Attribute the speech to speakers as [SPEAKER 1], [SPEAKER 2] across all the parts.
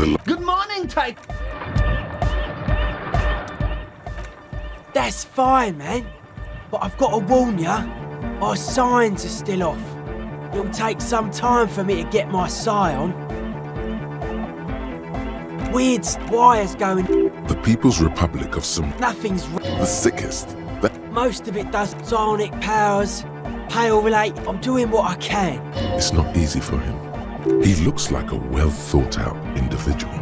[SPEAKER 1] Good morning, Tyke.
[SPEAKER 2] That's fine, man. But I've got to warn ya, our signs are still off. It'll take some time for me to get my sigh on. Weird wires going.
[SPEAKER 3] The People's Republic of
[SPEAKER 2] Nothing's
[SPEAKER 3] the sickest.
[SPEAKER 2] Most of it does psionic powers, pale relate. I'm doing what I can.
[SPEAKER 3] It's not easy for him. He looks like a well thought out individual.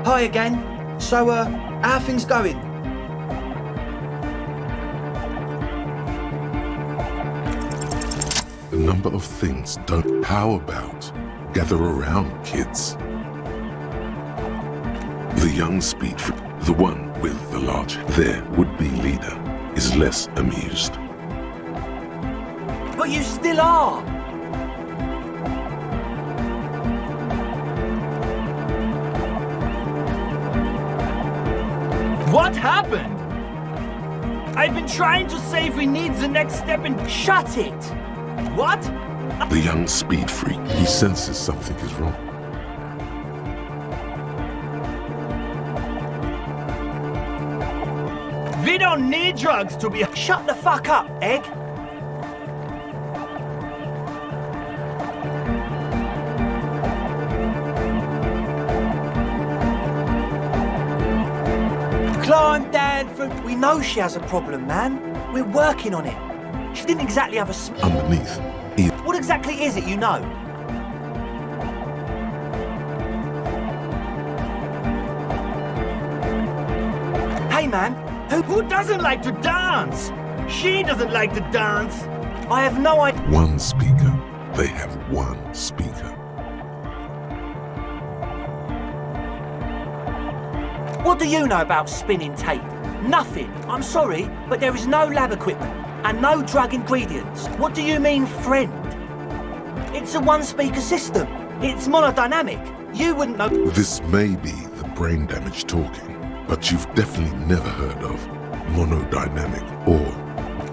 [SPEAKER 1] Hi again. So, how are things going?
[SPEAKER 3] A number of things don't. How about gather around, kids? The young speed, the one with the large, their would-be leader, is less amused.
[SPEAKER 2] But you still are.
[SPEAKER 4] What happened? I've been trying to say if we need the next step and
[SPEAKER 2] Shut it.
[SPEAKER 4] what?
[SPEAKER 3] The young speed freak, he senses something is wrong.
[SPEAKER 4] We don't need drugs to be.
[SPEAKER 2] Shut the fuck up, Egg. Climb down from... We know she has a problem, man. We're working on it. She didn't exactly have a...
[SPEAKER 3] Underneath,
[SPEAKER 2] What exactly is it you know? Hey, man.
[SPEAKER 4] Who doesn't like to dance? She doesn't like to dance.
[SPEAKER 2] I have no idea.
[SPEAKER 3] one speaker. They have one speaker.
[SPEAKER 2] What do you know about spinning tape? Nothing. I'm sorry, but there is no lab equipment and no drug ingredients. What do you mean, friend? It's a one-speaker system. It's monodynamic. You wouldn't know.
[SPEAKER 3] This may be the brain damage talking, but you've definitely never heard of monodynamic or...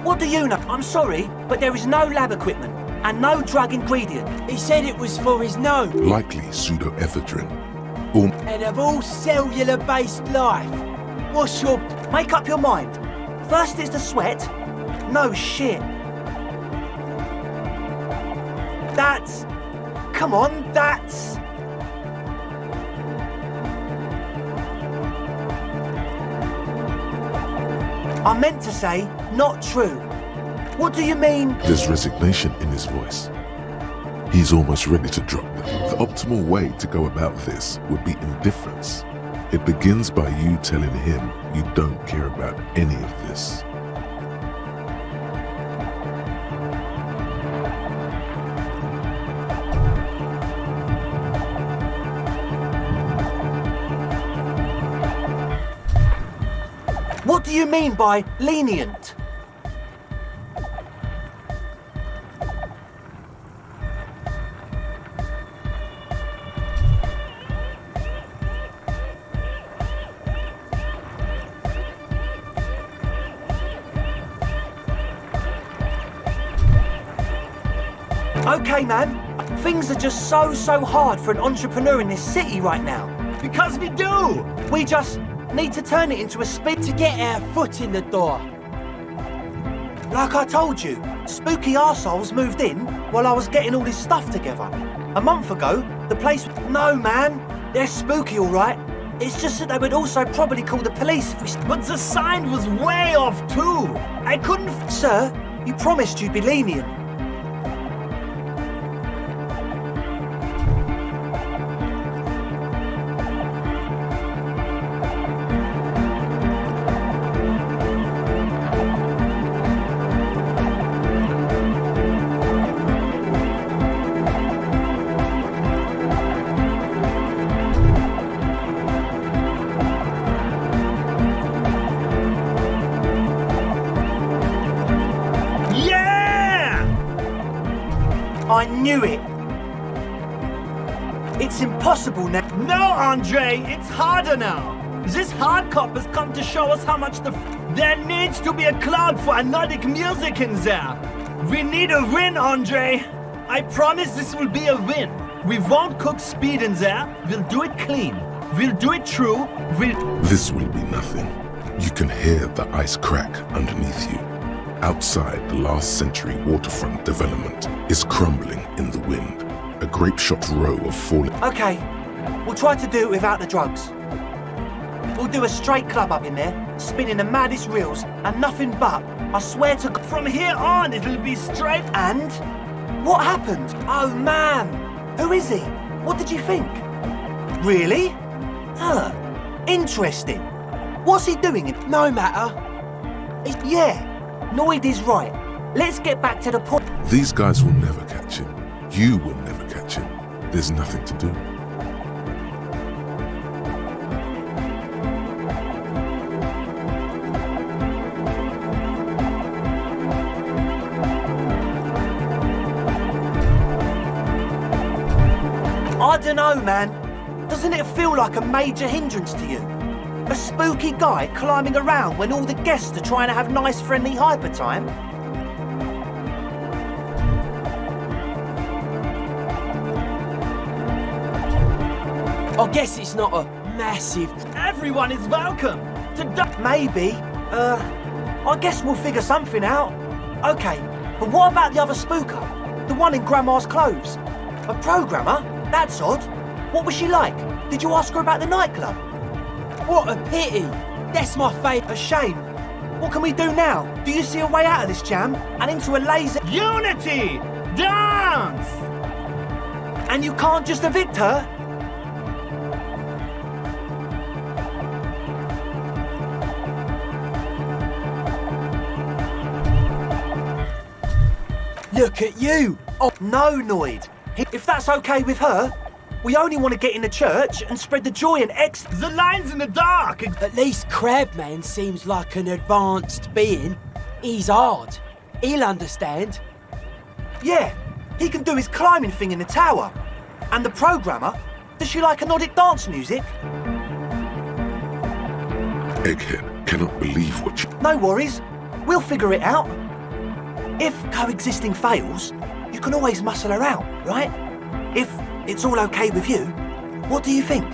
[SPEAKER 2] What do you know? I'm sorry, but there is no lab equipment and no drug ingredient. He said it was for his nose.
[SPEAKER 3] likely pseudoephedrine. Or
[SPEAKER 2] And of all cellular-based life, what's your... Make up your mind. First it's the sweat. No shit. That's... Come on, that's... I meant to say, not true. What do you mean?
[SPEAKER 3] there's resignation in his voice. He's almost ready to drop them. The optimal way to go about this would be indifference. It begins by you telling him you don't care about any of this.
[SPEAKER 2] What do you mean by lenient? Okay, man. Things are just so hard for an entrepreneur in this city right now.
[SPEAKER 4] Because we do.
[SPEAKER 2] We just need to turn it into a spin to get our foot in the door. Like I told you, spooky arseholes moved in while I was getting all this stuff together. A month ago, the place... No, man. They're spooky, all right. It's just that they would also probably call the police if we...
[SPEAKER 4] But the sign was way off too. I couldn't.
[SPEAKER 2] Sir, you promised you'd be lenient. I knew it. It's impossible now.
[SPEAKER 4] No, Andre, it's harder now. This hard cop has come to show us how much there needs to be a cloud for Nordic music in there. We need a win, Andre. I promise this will be a win. We won't cook speed in there. We'll do it clean. We'll do it true.
[SPEAKER 3] This will be nothing. You can hear the ice crack underneath you. Outside, the last century waterfront development is crumbling in the wind. A grape-shot row of falling...
[SPEAKER 2] Okay, we'll try to do it without the drugs. We'll do a straight club up in there, spinning the maddest reels, and nothing but, I swear to...
[SPEAKER 4] From here on, it'll be straight...
[SPEAKER 2] And? What happened? Oh, man! Who is he? What did you think? Really? Huh. Interesting. What's he doing? No matter. Yeah, Noid is right. Let's get back to the point.
[SPEAKER 3] These guys will never catch him. You will never catch him. There's nothing to do.
[SPEAKER 2] I don't know, man. Doesn't it feel like a major hindrance to you? A spooky guy climbing around when all the guests are trying to have nice, friendly hyper time?
[SPEAKER 5] I guess it's not a massive...
[SPEAKER 4] Everyone is welcome to...
[SPEAKER 2] Maybe. I guess we'll figure something out. Okay, but what about the other spooker? The one in Grandma's clothes? A programmer? That's odd. What was she like? Did you ask her about the nightclub?
[SPEAKER 5] What a pity! That's my favourite.
[SPEAKER 2] A shame. What can we do now? Do you see a way out of this jam? And into a laser...
[SPEAKER 4] Unity! Dance!
[SPEAKER 2] And you can't just evict her?
[SPEAKER 5] Look at you!
[SPEAKER 2] Oh, no, Noid. If that's okay with her, we only want to get in the church and spread the joy and
[SPEAKER 4] The line's in the dark!
[SPEAKER 5] At least Crabman seems like an advanced being. He's hard. He'll understand.
[SPEAKER 2] Yeah, he can do his climbing thing in the tower. And the programmer, does she like Nordic dance music?
[SPEAKER 3] Egghead cannot believe what you...
[SPEAKER 2] No worries, we'll figure it out. If coexisting fails, you can always muscle her out, right? If it's all okay with you, what do you think?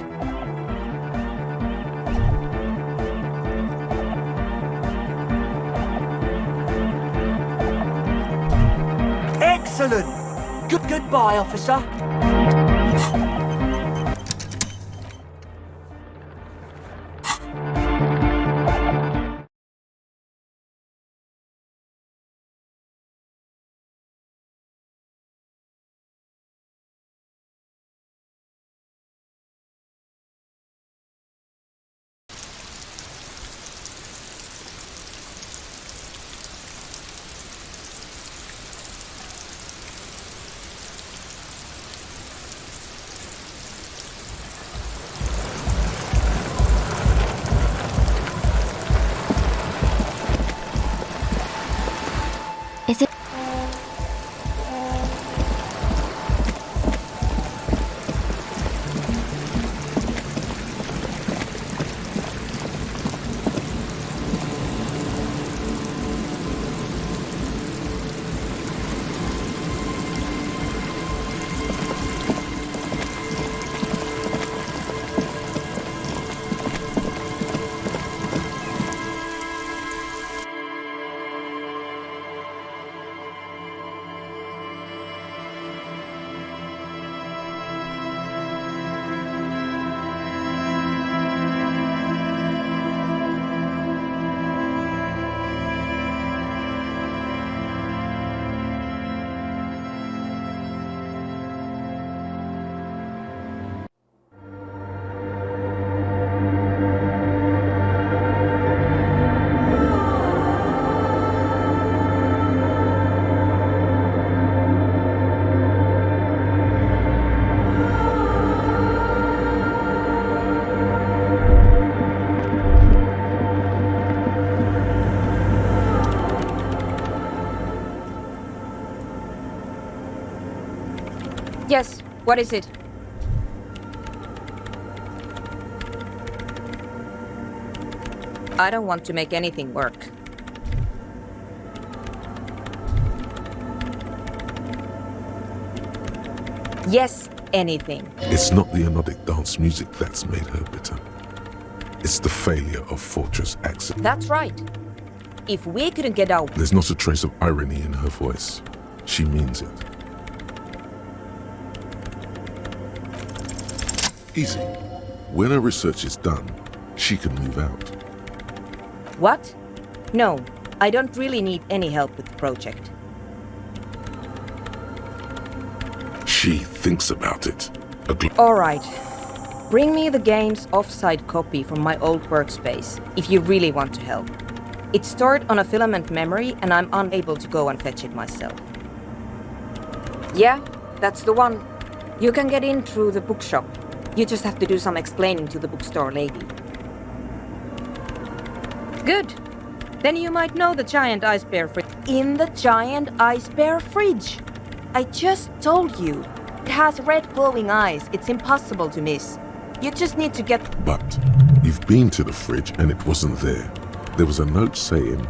[SPEAKER 2] Excellent! Goodbye, officer.
[SPEAKER 6] Is it?
[SPEAKER 7] Yes, what is it? I don't want to make anything work. Yes, anything.
[SPEAKER 3] It's not the anodic dance music that's made her bitter. It's the failure of Fortress Access.
[SPEAKER 7] That's right. If we couldn't get out...
[SPEAKER 3] There's not a trace of irony in her voice. She means it. Easy. When her research is done, she can move out.
[SPEAKER 7] What? No, I don't really need any help with the project.
[SPEAKER 3] She thinks about it.
[SPEAKER 7] All right. Bring me the game's offsite copy from my old workspace, if you really want to help. It's stored on a filament memory, and I'm unable to go and fetch it myself. Yeah, that's the one. You can get in through the bookshop. You just have to do some explaining to the bookstore lady. Good. Then you might know the giant ice bear fridge. In the giant ice bear fridge! I just told you. It has red glowing eyes. It's impossible to miss. You just need to get...
[SPEAKER 3] But you've been to the fridge and it wasn't there. There was a note saying...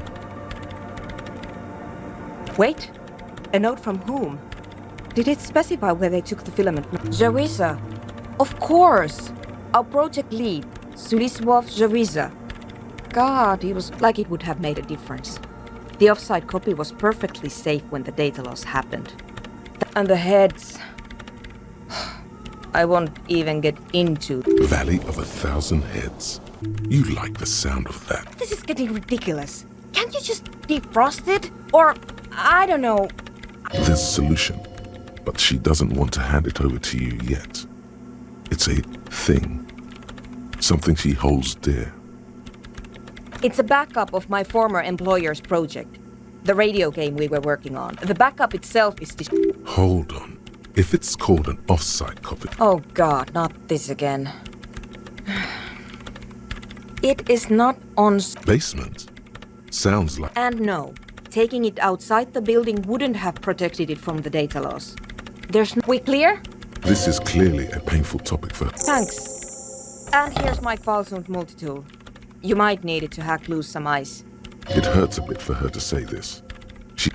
[SPEAKER 7] Wait. A note from whom? Did it specify where they took the filament? Jawiza. Of course. Our project lead, Suliswov Jawiza. God, he was like it would have made a difference. The offsite copy was perfectly safe when the data loss happened. And the heads... I won't even get into...
[SPEAKER 3] Valley of 1,000 Heads. You like the sound of that.
[SPEAKER 7] This is getting ridiculous. Can't you just defrost it? Or, I don't know.
[SPEAKER 3] There's a solution, but she doesn't want to hand it over to you yet. It's a thing. Something she holds dear.
[SPEAKER 7] It's a backup of my former employer's project. The radio game we were working on. The backup itself is...
[SPEAKER 3] Hold on. If it's called an offsite copy...
[SPEAKER 7] Oh God, not this again. It is not on...
[SPEAKER 3] Basement? Sounds like...
[SPEAKER 7] And no, taking it outside the building wouldn't have protected it from the data loss. There's no... We clear?
[SPEAKER 3] This is clearly a painful topic for...
[SPEAKER 7] Thanks. And here's my Kvalsund multitool. You might need it to hack loose some ice.
[SPEAKER 3] It hurts a bit for her to say this. She...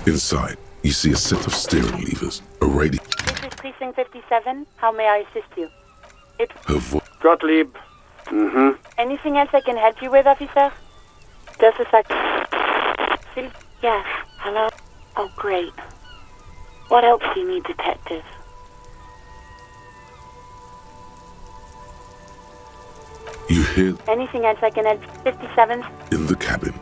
[SPEAKER 3] Inside, you see a set of steering levers, a radio...
[SPEAKER 6] This is Precinct 57. How may I assist you?
[SPEAKER 3] Her voice...
[SPEAKER 8] Gottlieb.
[SPEAKER 6] Anything else I can help you with, officer? Just a sec. Yes. Hello? Oh, great. What else do you need, detective?
[SPEAKER 3] You hear...
[SPEAKER 6] Anything else I can help? 57?
[SPEAKER 3] In the cabin.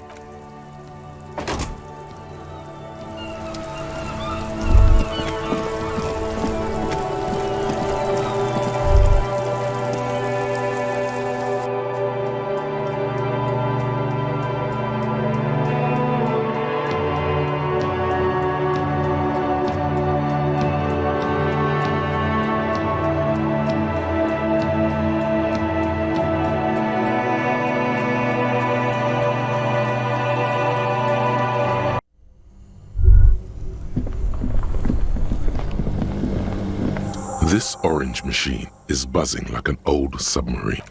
[SPEAKER 3] This orange machine is buzzing like an old submarine.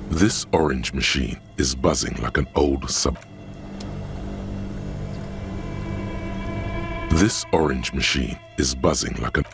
[SPEAKER 3] This orange machine is buzzing like an old This orange machine is buzzing like an...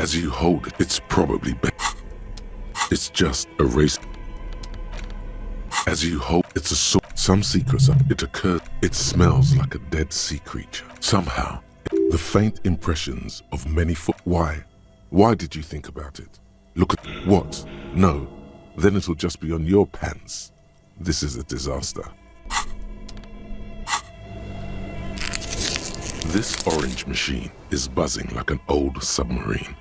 [SPEAKER 3] As you hold it, it's probably better. It's just a race. As you hold, it's a sort. Some secrets are. It occurs. It smells like a dead sea creature. Somehow, the faint impressions of many foot. Why? Why did you think about it? Look at what? No. Then it'll just be on your pants. This is a disaster. This orange machine is buzzing like an old submarine.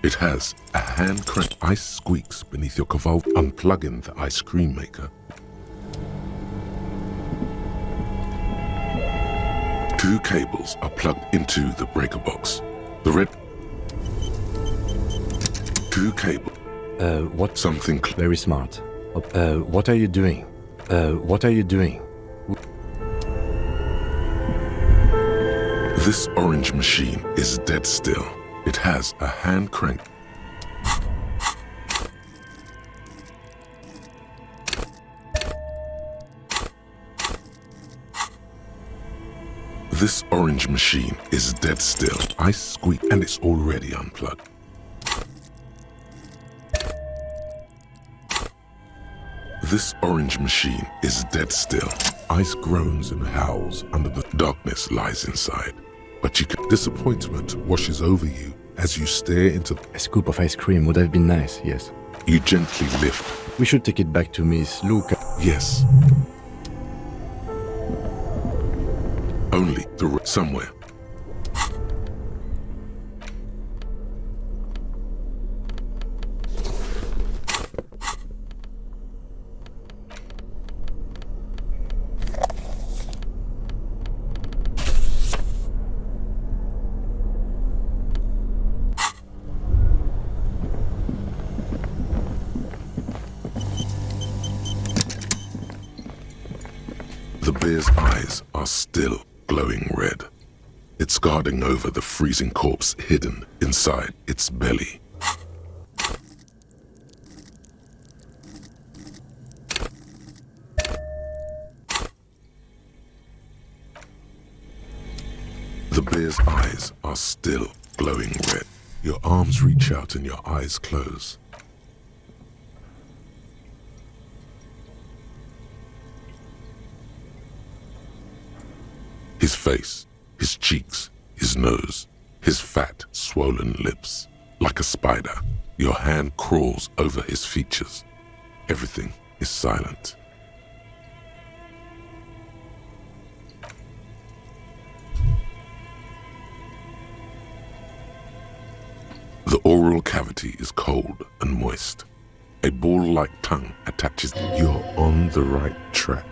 [SPEAKER 3] It has a hand crank. Ice squeaks beneath your caval. Unplugging the ice cream maker. Two cables are plugged into the breaker box. The red. Two cables.
[SPEAKER 8] What?
[SPEAKER 3] Something.
[SPEAKER 8] Very smart. What are you doing? What are you doing?
[SPEAKER 3] This orange machine is dead still. It has a hand crank. This orange machine is dead still. Ice squeak and it's already unplugged. This orange machine is dead still. Ice groans and howls under the darkness lies inside. But disappointment washes over you as you stare into.
[SPEAKER 8] A scoop of ice cream would have been nice, yes.
[SPEAKER 3] You gently lift.
[SPEAKER 8] We should take it back to Miss Luca.
[SPEAKER 3] Yes. Only somewhere. The bear's eyes are still glowing red. It's guarding over the freezing corpse hidden inside its belly. The bear's eyes are still glowing red. Your arms reach out and your eyes close. His face, his cheeks, his nose, his fat, swollen lips. Like a spider, your hand crawls over his features. Everything is silent. The oral cavity is cold and moist. A ball-like tongue attaches. You're on the right track.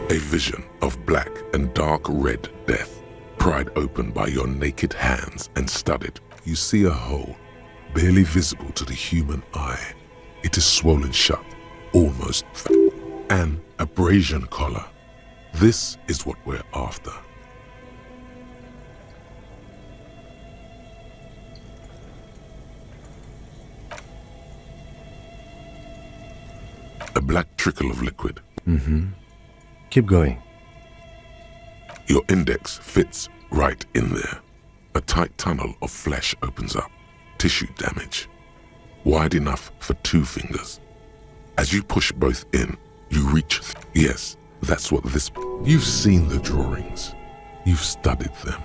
[SPEAKER 3] A vision of black and dark red death, pried open by your naked hands and studded. You see a hole, barely visible to the human eye. It is swollen shut, almost an abrasion collar. This is what we're after. A black trickle of liquid.
[SPEAKER 8] Keep going.
[SPEAKER 3] Your index fits right in there. A tight tunnel of flesh opens up. Tissue damage. Wide enough for 2 fingers. As you push both in, you reach. Yes, that's what this. You've seen the drawings. You've studied them.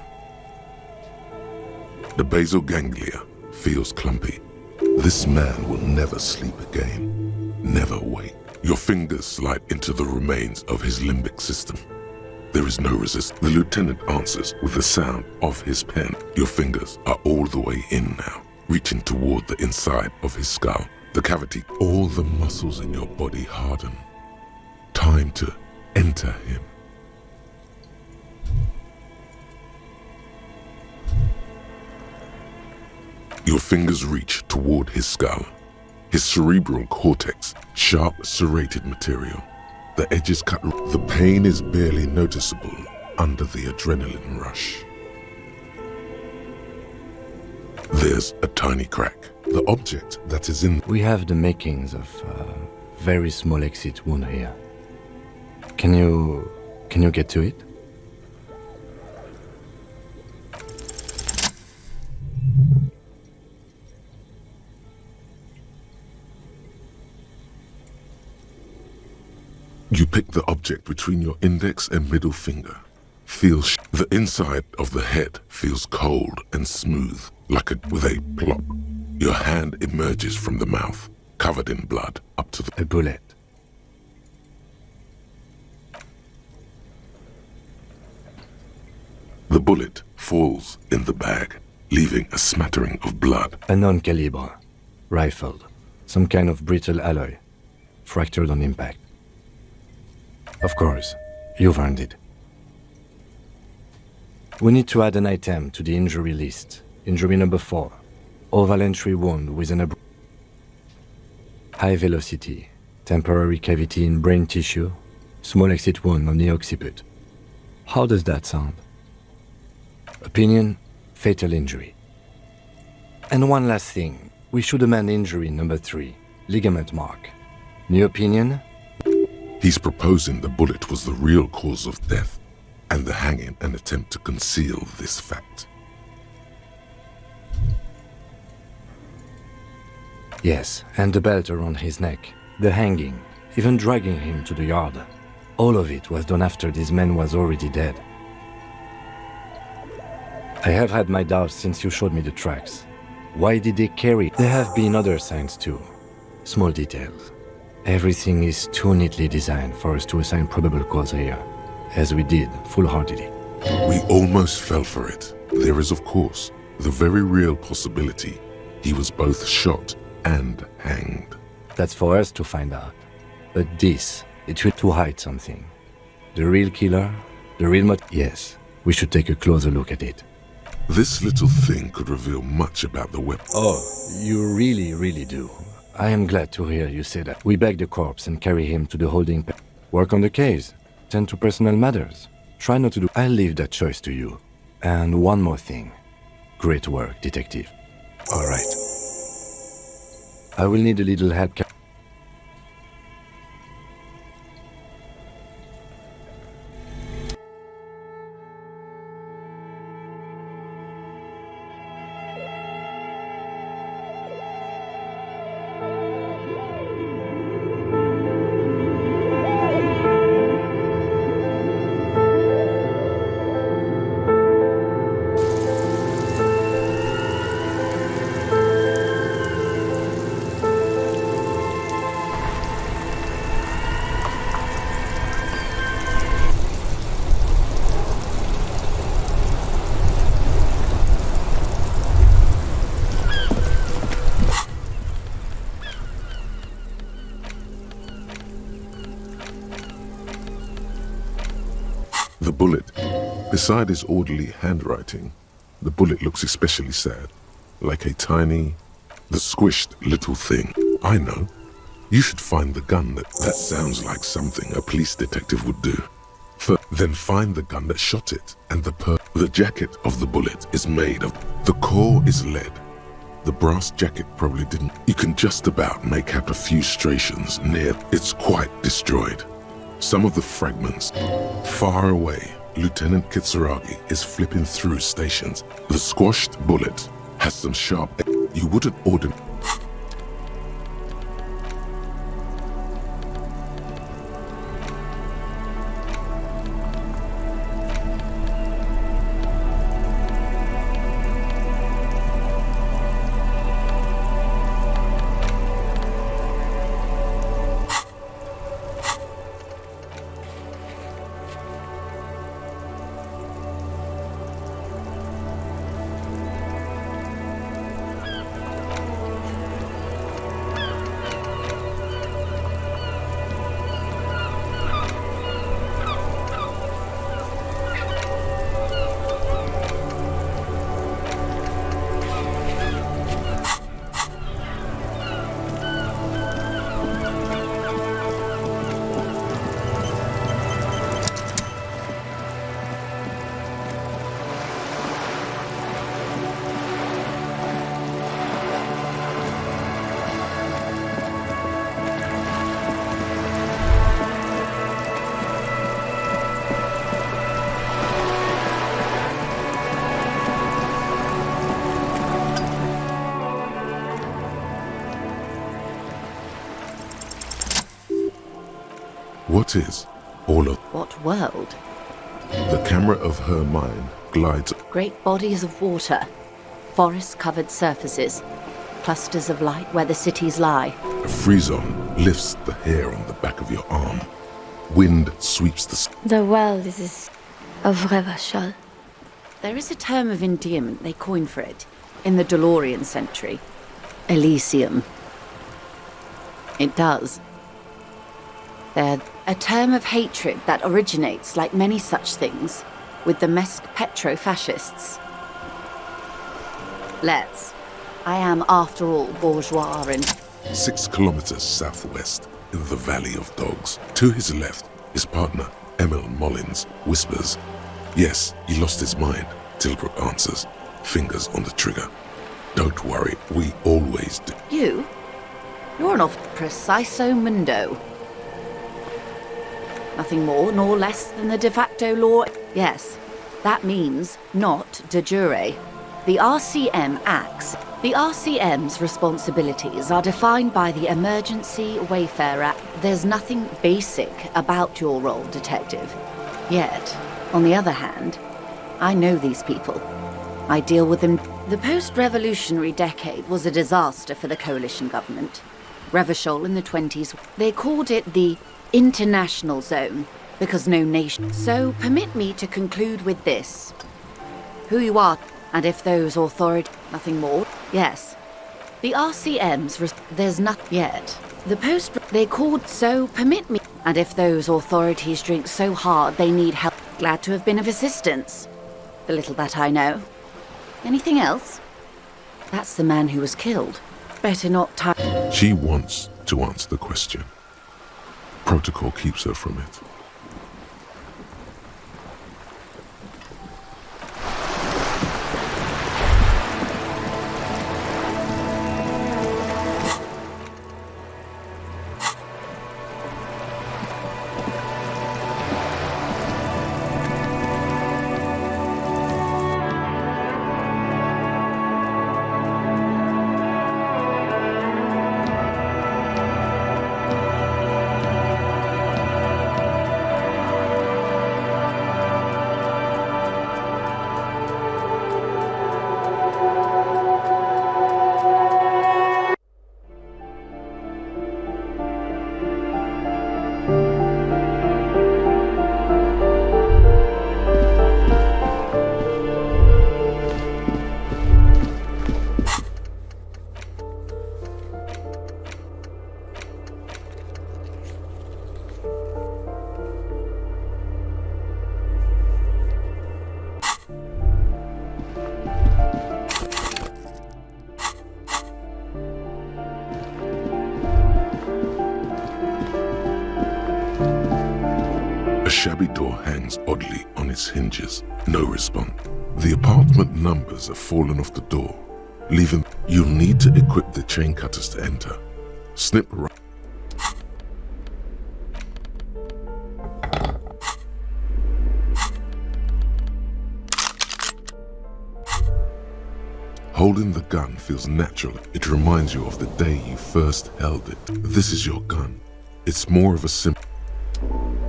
[SPEAKER 3] The basal ganglia feels clumpy. This man will never sleep again. Never wake. Your fingers slide into the remains of his limbic system. There is no resistance. The lieutenant answers with the sound of his pen. Your fingers are all the way in now, reaching toward the inside of his skull. The cavity, all the muscles in your body harden. Time to enter him. Your fingers reach toward his skull. His cerebral cortex, sharp serrated material. The edges cut. The pain is barely noticeable under the adrenaline rush. There's a tiny crack. The object that is in...
[SPEAKER 8] We have the makings of a very small exit wound here. Can you get to it?
[SPEAKER 3] You pick the object between your index and middle finger. The inside of the head feels cold and smooth, with a plop. Your hand emerges from the mouth, covered in blood, up to the...
[SPEAKER 8] A bullet.
[SPEAKER 3] The bullet falls in the bag, leaving a smattering of blood.
[SPEAKER 8] A non-caliber. Rifled. Some kind of brittle alloy. Fractured on impact. Of course, you've earned it. We need to add an item to the injury list. Injury number 4. Oval entry wound with an high velocity, temporary cavity in brain tissue, small exit wound on the occiput. How does that sound? Opinion, fatal injury. And one last thing, we should amend injury number 3, ligament mark. New opinion?
[SPEAKER 3] He's proposing the bullet was the real cause of death, and the hanging an attempt to conceal this fact.
[SPEAKER 8] Yes, and the belt around his neck, the hanging, even dragging him to the yard. All of it was done after this man was already dead. I have had my doubts since you showed me the tracks. Why did they carry? There have been other signs too. Small details. Everything is too neatly designed for us to assign probable cause here, as we did, full-heartedly.
[SPEAKER 3] We almost fell for it. There is, of course, the very real possibility he was both shot and hanged.
[SPEAKER 8] That's for us to find out. But this, it will to hide something. The real killer, the real yes, we should take a closer look at it.
[SPEAKER 3] This little thing could reveal much about the weapon.
[SPEAKER 8] Oh, you really do. I am glad to hear you say that. We bag the corpse and carry him to the holding pen. Work on the case. Tend to personal matters. Try not to do... I'll leave that choice to you. And one more thing. Great work, detective. All right. I will need a little help.
[SPEAKER 3] The bullet. Beside his orderly handwriting, the bullet looks especially sad, like a tiny, the squished little thing. I know. You should find the gun that sounds like something a police detective would do. Then find the gun that shot it, and the jacket of the bullet is made of... The core is lead. The brass jacket probably didn't... You can just about make out a few striations near... It's quite destroyed. Some of the fragments. Far away, Lieutenant Kitsuragi is flipping through stations. The squashed bullet has some sharp... You wouldn't order... What is all of
[SPEAKER 9] What world?
[SPEAKER 3] the camera of her mind glides
[SPEAKER 9] Great bodies of water, forest-covered surfaces, clusters of light where the cities lie.
[SPEAKER 3] a frisson lifts the hair on the back of your arm. Wind sweeps the
[SPEAKER 10] The world is of Revachol.
[SPEAKER 9] There is a term of endearment they coined for it in the DeLorean century. Elysium. It does. They're a term of hatred that originates, like many such things, with the Mesk petro-fascists. I am, after all, bourgeois and
[SPEAKER 3] 6 kilometers southwest in the Valley of Dogs. To his left, his partner, Emil Mullins, whispers, "Yes, he lost his mind." Tilbrook answers, fingers on the trigger. "Don't worry, we always do."
[SPEAKER 9] you? You're an off preciso mundo. Nothing more nor less than the de facto law. Yes, that means not de jure. The RCM acts. The RCM's responsibilities are defined by the Emergency Wayfare Act. There's nothing basic about your role, Detective. Yet, on the other hand, I know these people. I deal with them. The post-revolutionary decade was a disaster for the coalition government. Revachol in the 20s, they called it the international zone because no nation. So permit me to conclude with this. Who you are, and if those authorities... Nothing more? Yes. The RCM's... There's not yet. The post... They called... So permit me... And if those authorities drink so hard they need help... Glad to have been of assistance. The little that I know. Anything else? That's the man who was killed. Better not time.
[SPEAKER 3] She wants to answer the question. Protocol keeps her from it. A shabby door hangs oddly on its hinges. No response. The apartment numbers have fallen off the door, leaving... You'll need to equip the chain cutters to enter. Snip right. Holding the gun feels natural. It reminds you of the day you first held it. This is your gun. It's more of a simple...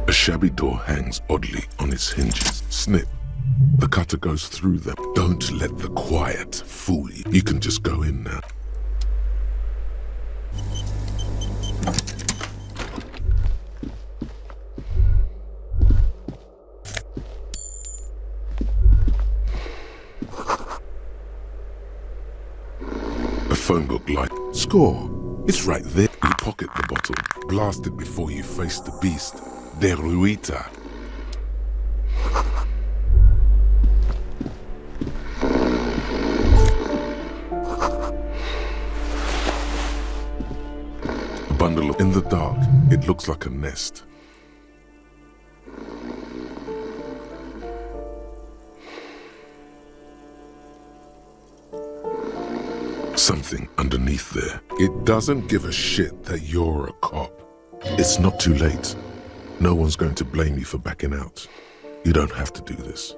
[SPEAKER 3] A shabby door hangs oddly on its hinges. Snip. The cutter goes through them. Don't let the quiet fool you. You can just go in now. A phone book light. Score. It's right there. You pocket the bottle. Blast it before you face the beast. Deruita. A bundle of... In the dark, it looks like a nest. Something underneath there. It doesn't give a shit that you're a cop. It's not too late. No one's going to blame you for backing out. You don't have to do this.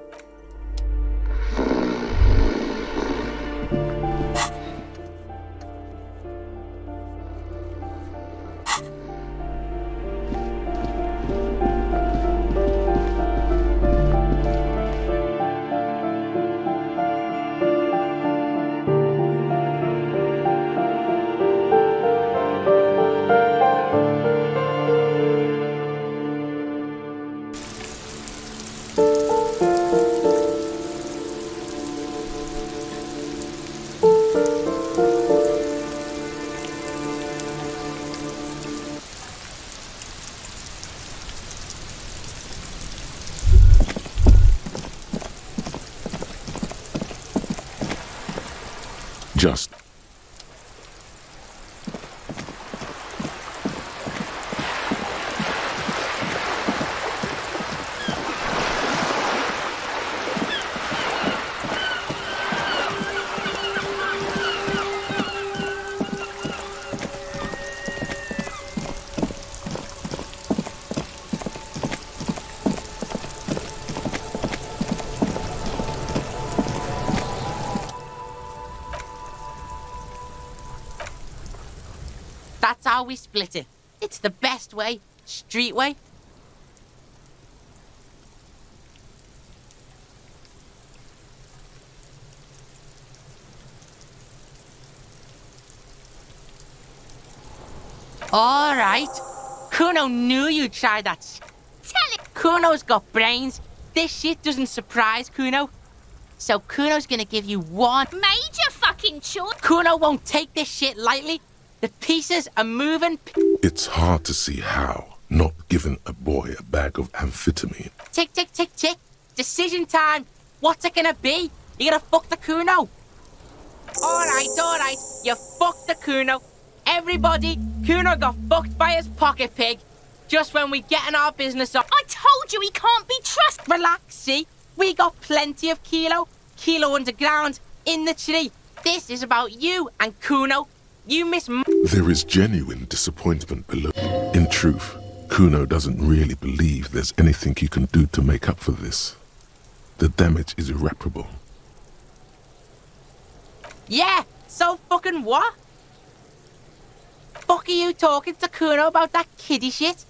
[SPEAKER 3] just
[SPEAKER 11] That's how we split it. It's the best way. Street way. Alright. Kuno knew you'd try that. Tell it. Kuno's got brains. This shit doesn't surprise Kuno. So Kuno's gonna give you one
[SPEAKER 12] major fucking choice.
[SPEAKER 11] Kuno won't take this shit lightly. The pieces are moving.
[SPEAKER 3] it's hard to see how not giving a boy a bag of amphetamine.
[SPEAKER 11] Tick, tick, tick, tick. Decision time. What's it gonna be? You gonna fuck the Kuno? Alright. You fucked the Kuno. Everybody, Kuno got fucked by his pocket pig. Just when we getting our business up.
[SPEAKER 12] I told you he can't be trusted.
[SPEAKER 11] Relax, see? We got plenty of Kilo. Kilo underground, in the tree. This is about you and Kuno. You miss
[SPEAKER 3] There is genuine disappointment below. In truth, Kuno doesn't really believe there's anything you can do to make up for this. The damage is irreparable.
[SPEAKER 11] Yeah, so fucking what? Fuck are you talking to Kuno about that kiddie shit?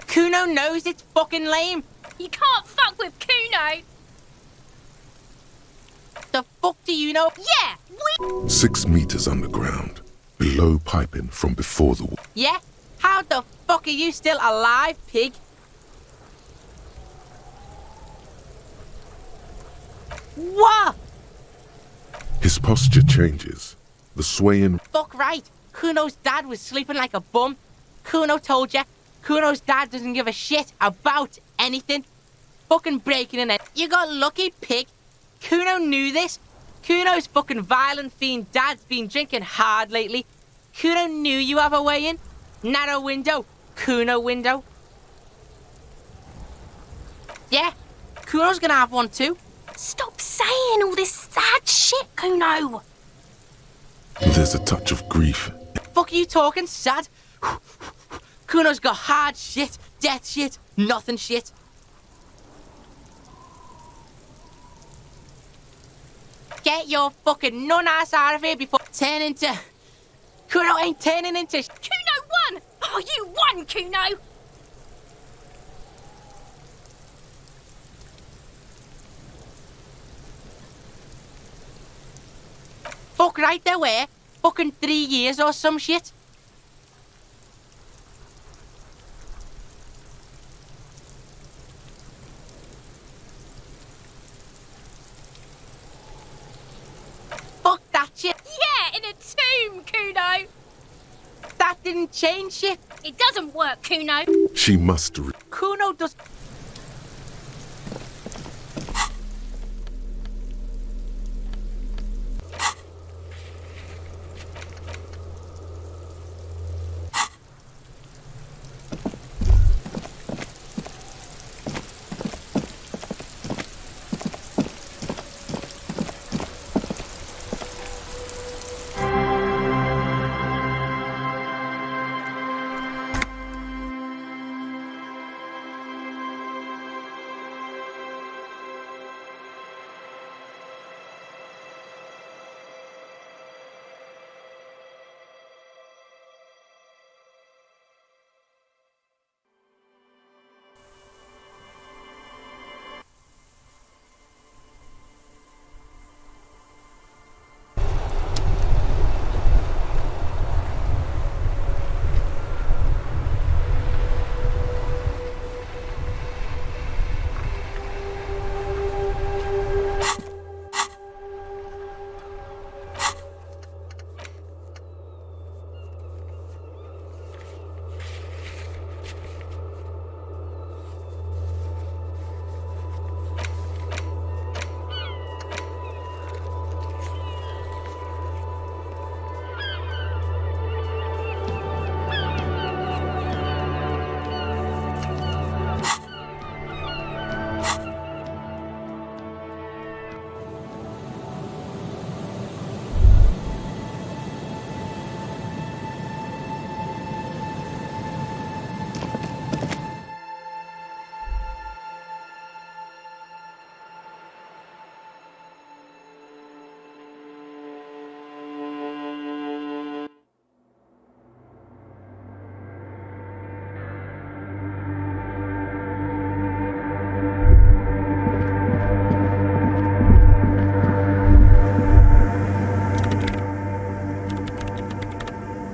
[SPEAKER 11] Kuno knows it's fucking lame.
[SPEAKER 12] You can't fuck with Kuno.
[SPEAKER 11] The fuck do you know?
[SPEAKER 12] Yeah,
[SPEAKER 3] 6 meters underground, below piping from before the war.
[SPEAKER 11] Yeah? How the fuck are you still alive, pig? What?
[SPEAKER 3] His posture changes. The swaying.
[SPEAKER 11] Fuck right. Kuno's dad was sleeping like a bum. Kuno told ya. Kuno's dad doesn't give a shit about anything. Fucking breaking in it. You got lucky, pig. Kuno knew this. Kuno's fucking violent fiend dad's been drinking hard lately. Kuno knew you have a way in. Narrow window. Kuno window. Yeah. Kuno's gonna have one too.
[SPEAKER 12] stop saying all this sad shit, Kuno.
[SPEAKER 3] There's a touch of grief.
[SPEAKER 11] Fuck are you talking, sad? Kuno's got hard shit, death shit, nothing shit. Get your fucking nun-ass out of here before turn into... Kuno ain't turning into...
[SPEAKER 12] Kuno won! Oh, you won, Kuno!
[SPEAKER 11] Fuck right there were. Fucking 3 years or some shit. Fuck that shit.
[SPEAKER 12] Yeah, in a tomb, Kuno.
[SPEAKER 11] That didn't change shit.
[SPEAKER 12] It doesn't work, Kuno.
[SPEAKER 3] She must...
[SPEAKER 11] Kuno does...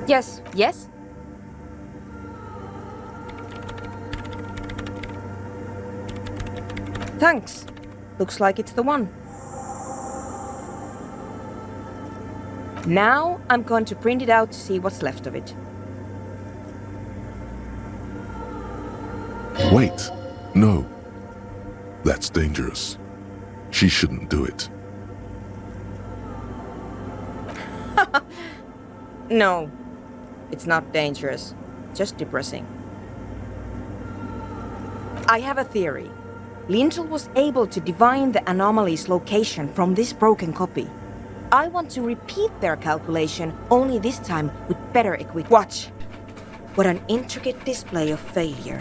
[SPEAKER 7] Yes, yes? Thanks. Looks like it's the one. Now I'm going to print it out to see what's left of it.
[SPEAKER 3] Wait, no. That's dangerous. She shouldn't do it.
[SPEAKER 7] No, it's not dangerous, just depressing. I have a theory. Lintel was able to divine the anomaly's location from this broken copy. I want to repeat their calculation, only this time with better equipment. Watch! What an intricate display of failure.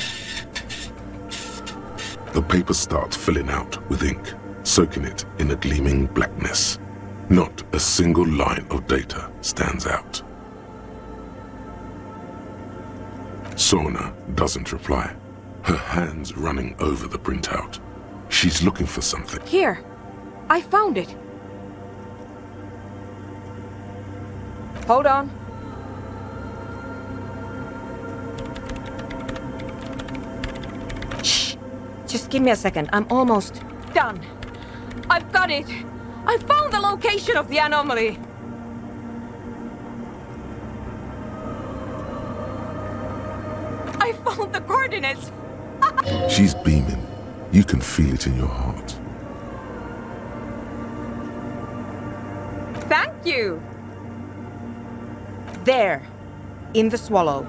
[SPEAKER 3] The paper starts filling out with ink, soaking it in a gleaming blackness. Not a single line of data stands out. Sona doesn't reply, her hands running over the printout. She's looking for something.
[SPEAKER 7] Here! I found it! Hold on. Shh! Just give me a second. I'm almost done. I've got it! I found the location of the anomaly! I found the coordinates!
[SPEAKER 3] She's beaming. You can feel it in your heart.
[SPEAKER 7] Thank you! There, in the swallow.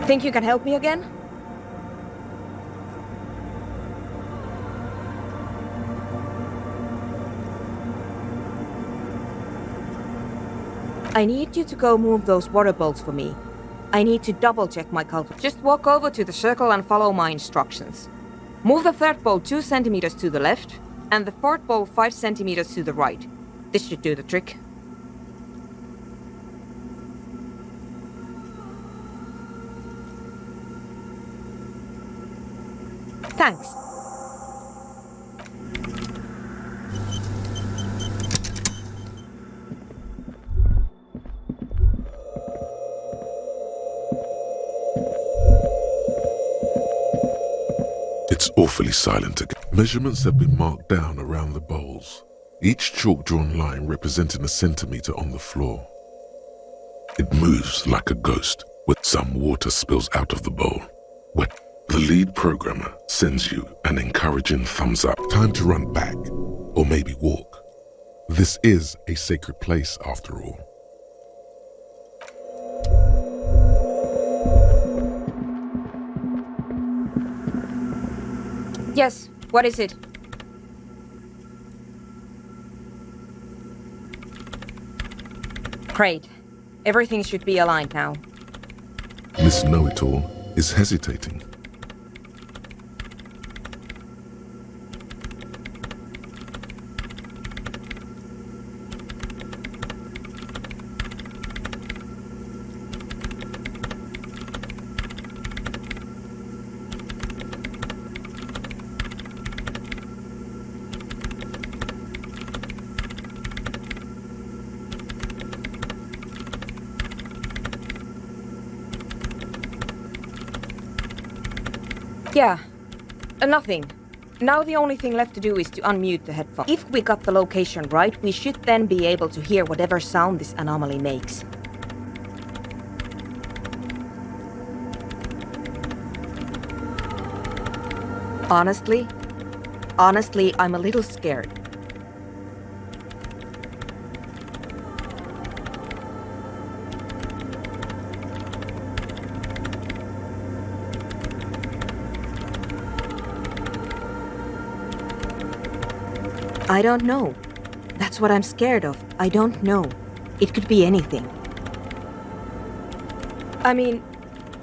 [SPEAKER 7] Think you can help me again? I need you to go move those water bolts for me. I need to double-check my calculation. Just walk over to the circle and follow my instructions. Move the third bolt 2 centimeters to the left, and the fourth bolt 5 centimeters to the right. This should do the trick. Thanks.
[SPEAKER 3] It's awfully silent again. Measurements have been marked down around the bowls, each chalk-drawn line representing a centimeter on the floor. It moves like a ghost, with some water spills out of the bowl. When the lead programmer sends you an encouraging thumbs up. Time to run back, or maybe walk. This is a sacred place, after all.
[SPEAKER 7] Yes, what is it? Great. Everything should be aligned now.
[SPEAKER 3] Miss Know-It-All is hesitating.
[SPEAKER 7] Yeah, nothing. Now the only thing left to do is to unmute the headphone. If we got the location right, we should then be able to hear whatever sound this anomaly makes. Honestly, I'm a little scared. I don't know. That's what I'm scared of. I don't know. It could be anything. I mean,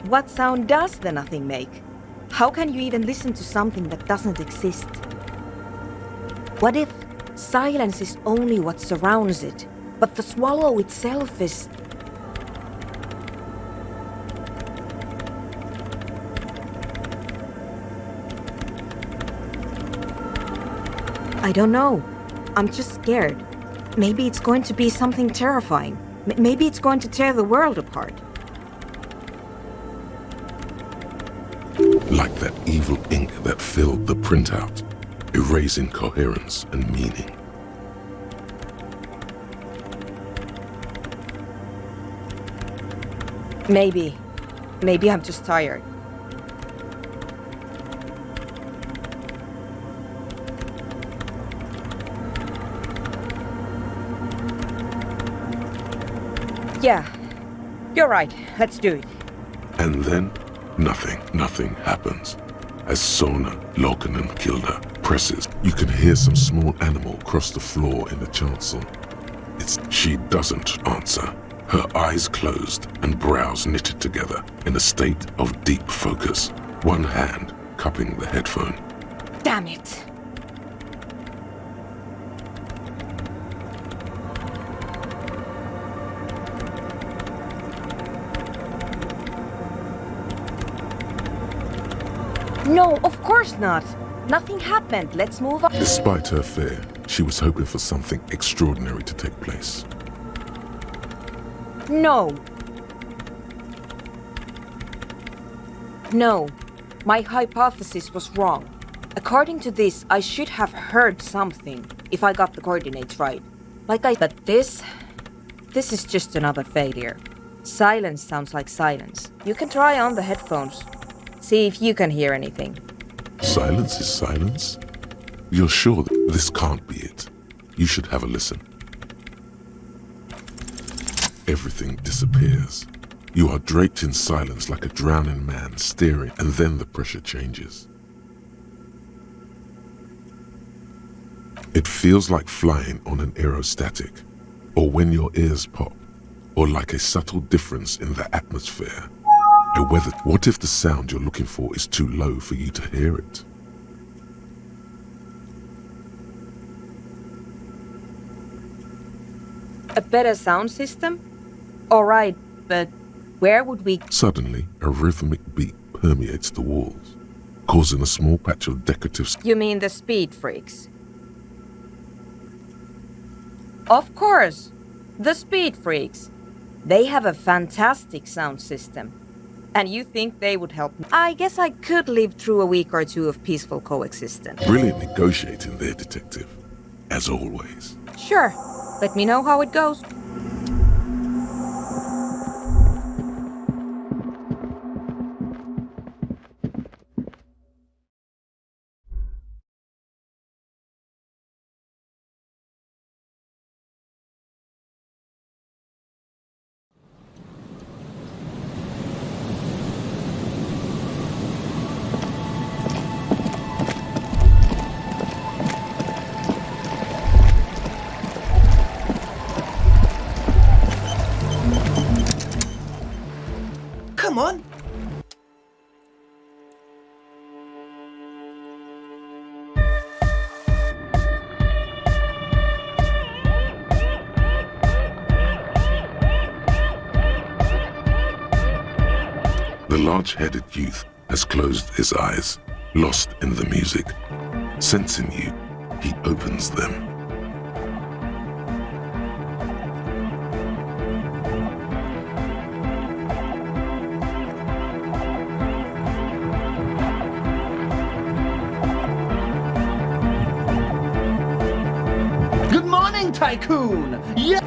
[SPEAKER 7] what sound does the nothing make? How can you even listen to something that doesn't exist? What if silence is only what surrounds it, but the swallow itself is... I don't know. I'm just scared. Maybe it's going to be something terrifying. Maybe it's going to tear the world apart.
[SPEAKER 3] Like that evil ink that filled the printout, erasing coherence and meaning.
[SPEAKER 7] Maybe I'm just tired. Yeah, you're right. Let's do it.
[SPEAKER 3] And then, nothing happens. As Sona, Loken and Kilda presses, you can hear some small animal cross the floor in the chancel. She doesn't answer. Her eyes closed and brows knitted together in a state of deep focus, one hand cupping the headphone.
[SPEAKER 7] Damn it! No, of course not. Nothing happened. Let's move on.
[SPEAKER 3] Despite her fear, she was hoping for something extraordinary to take place.
[SPEAKER 7] No. No. My hypothesis was wrong. According to this, I should have heard something if I got the coordinates right. But this is just another failure. Silence sounds like silence. You can try on the headphones. See if you can hear anything.
[SPEAKER 3] Silence is silence? You're sure that this can't be it? You should have a listen. Everything disappears. You are draped in silence like a drowning man staring, and then the pressure changes. It feels like flying on an aerostatic, or when your ears pop, or like a subtle difference in the atmosphere. What if the sound you're looking for is too low for you to hear it?
[SPEAKER 7] A better sound system? Alright, but where would we...
[SPEAKER 3] Suddenly, a rhythmic beat permeates the walls, causing a small patch of decorative...
[SPEAKER 7] You mean the speed freaks? Of course! The speed freaks. They have a fantastic sound system. And you think they would help me? I guess I could live through a week or two of peaceful coexistence.
[SPEAKER 3] Brilliant negotiating there, detective. As always.
[SPEAKER 7] Sure. Let me know how it goes.
[SPEAKER 2] Come on!
[SPEAKER 3] The large-headed youth has closed his eyes, lost in the music. Sensing you, he opens them.
[SPEAKER 4] Good morning, Tycoon! Yeah!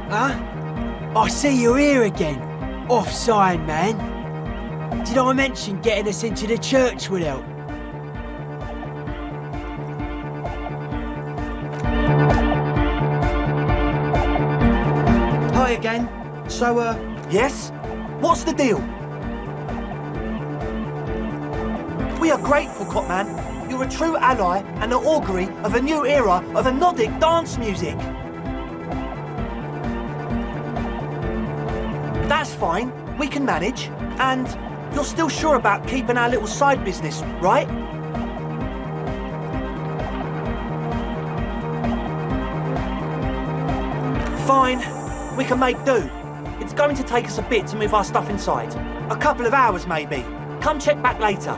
[SPEAKER 5] Huh? I see you're here again. Offside, man. Did I mention getting us into the church would help?
[SPEAKER 1] Hi again. So,
[SPEAKER 2] Yes? What's the deal? We are grateful, Copman. You're a true ally and the augury of a new era of anodic dance music. That's fine. We can manage. And you're still sure about keeping our little side business, right? Fine. We can make do. It's going to take us a bit to move our stuff inside. A couple of hours, maybe. Come check back later.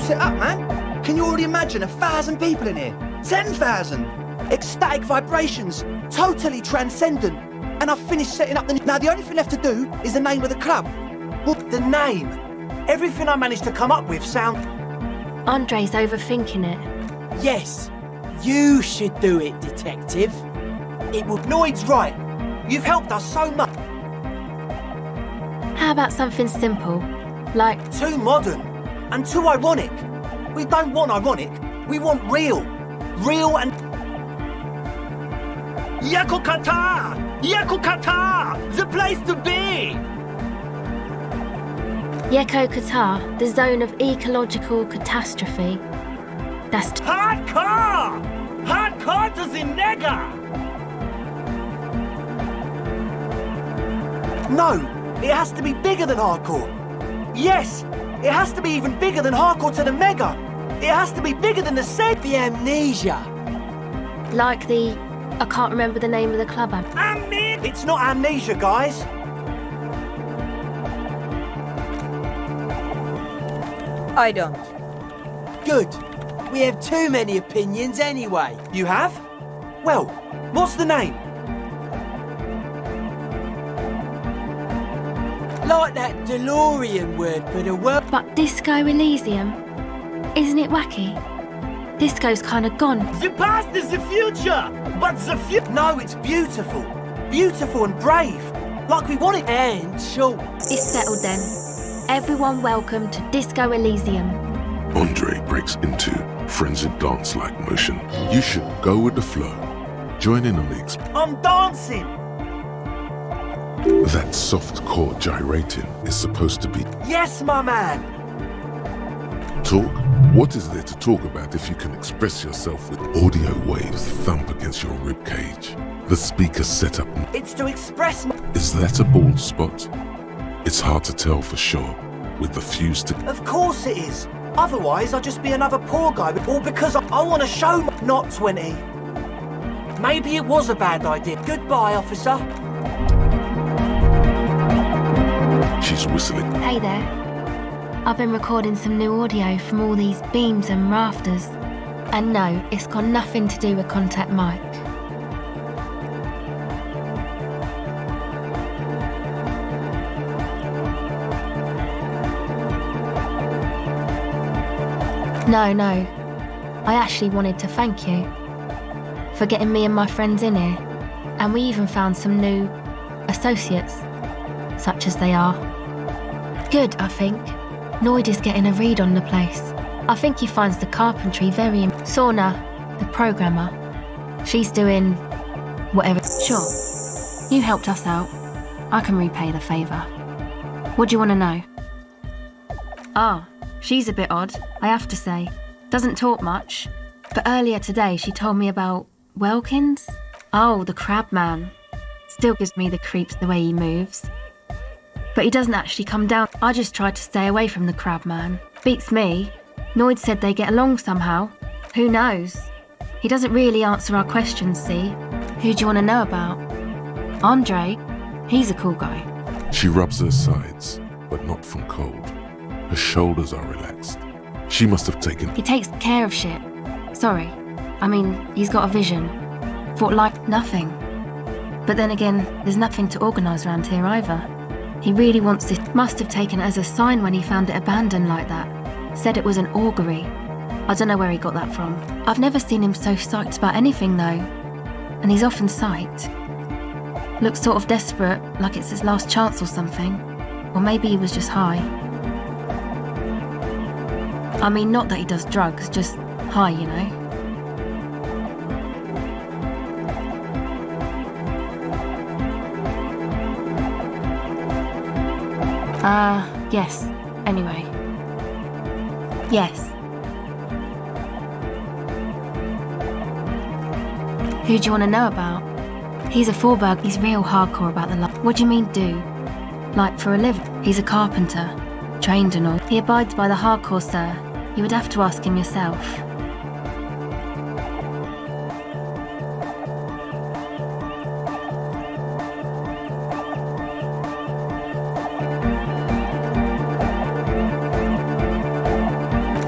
[SPEAKER 1] mix it up, man. Can you already imagine 1,000 people in here? 10,000?
[SPEAKER 2] Ecstatic vibrations, totally transcendent. And I've finished setting up the... Now the only thing left to do is the name of the club. Well, the name. Everything I managed to come up with sound...
[SPEAKER 10] Andre's overthinking it.
[SPEAKER 5] Yes, you should do it, detective.
[SPEAKER 2] It would... Noid's right. You've helped us so much.
[SPEAKER 10] How about something simple? Like...
[SPEAKER 2] Too modern and too ironic. We don't want ironic. We want real. Real and...
[SPEAKER 4] Yakukata! Yakukata! The place to be!
[SPEAKER 10] Yeko Qatar, the zone of ecological catastrophe. That's...
[SPEAKER 4] Hardcore! Hardcore to the nigger!
[SPEAKER 2] No, it has to be bigger than hardcore. Yes, it has to be even bigger than hardcore to the mega. It has to be bigger than the said...
[SPEAKER 5] The amnesia.
[SPEAKER 10] Like the... I can't remember the name of the club.
[SPEAKER 2] It's not amnesia, guys.
[SPEAKER 7] I don't.
[SPEAKER 5] Good. We have too many opinions anyway.
[SPEAKER 2] You have? Well, what's the name?
[SPEAKER 5] Like that DeLorean word for the word.
[SPEAKER 10] But Disco Elysium? Isn't it wacky? Disco's kind of gone.
[SPEAKER 4] The past is the future, but the future...
[SPEAKER 2] No, it's beautiful. Beautiful and brave. Like we want it.
[SPEAKER 5] And short.
[SPEAKER 10] It's settled then. Everyone welcome to Disco Elysium.
[SPEAKER 3] Andre breaks into frenzied dance-like motion. You should go with the flow. Join in on the
[SPEAKER 2] I'm dancing!
[SPEAKER 3] That soft core gyrating is supposed to be...
[SPEAKER 2] Yes, my man!
[SPEAKER 3] Talk? What is there to talk about if you can express yourself with audio waves thump against your ribcage? The speaker set up...
[SPEAKER 2] It's to express my...
[SPEAKER 3] Is that a bald spot? It's hard to tell for sure, with the fuse to...
[SPEAKER 2] Of course it is. Otherwise, I'd just be another poor guy, all because I want to show my... Not 20. Maybe it was a bad idea. Goodbye, officer.
[SPEAKER 3] She's whistling.
[SPEAKER 10] Hey there. I've been recording some new audio from all these beams and rafters. And no, it's got nothing to do with Contact Mike. No. I actually wanted to thank you for getting me and my friends in here. And we even found some new associates, such as they are. Good, I think. Noid is getting a read on the place. I think he finds the carpentry very... Sorna, the programmer, she's doing whatever... Sure, you helped us out. I can repay the favour. What do you want to know? Ah, she's a bit odd, I have to say. Doesn't talk much. But earlier today she told me about Welkins? Oh, the crab man. Still gives me the creeps the way he moves. But he doesn't actually come down. I just tried to stay away from the crab man. Beats me. Noid said they get along somehow. Who knows? He doesn't really answer our questions, see? Who do you want to know about? Andre? He's a cool guy.
[SPEAKER 3] She rubs her sides, but not from cold. Her shoulders are relaxed. She must have taken...
[SPEAKER 10] He takes care of shit. Sorry. I mean, he's got a vision. For like nothing. But then again, there's nothing to organise around here either. He really wants this. Must have taken it as a sign when he found it abandoned like that. Said it was an augury. I don't know where he got that from. I've never seen him so psyched about anything though. And he's often psyched. Looks sort of desperate, like it's his last chance or something. Or maybe he was just high. I mean, not that he does drugs, just high, you know. Yes. Anyway. Yes. Who do you want to know about? He's a Forberg. He's real hardcore about the life. What do you mean, do? Like, for a living? He's a carpenter. Trained and all. He abides by the hardcore, sir. You would have to ask him yourself.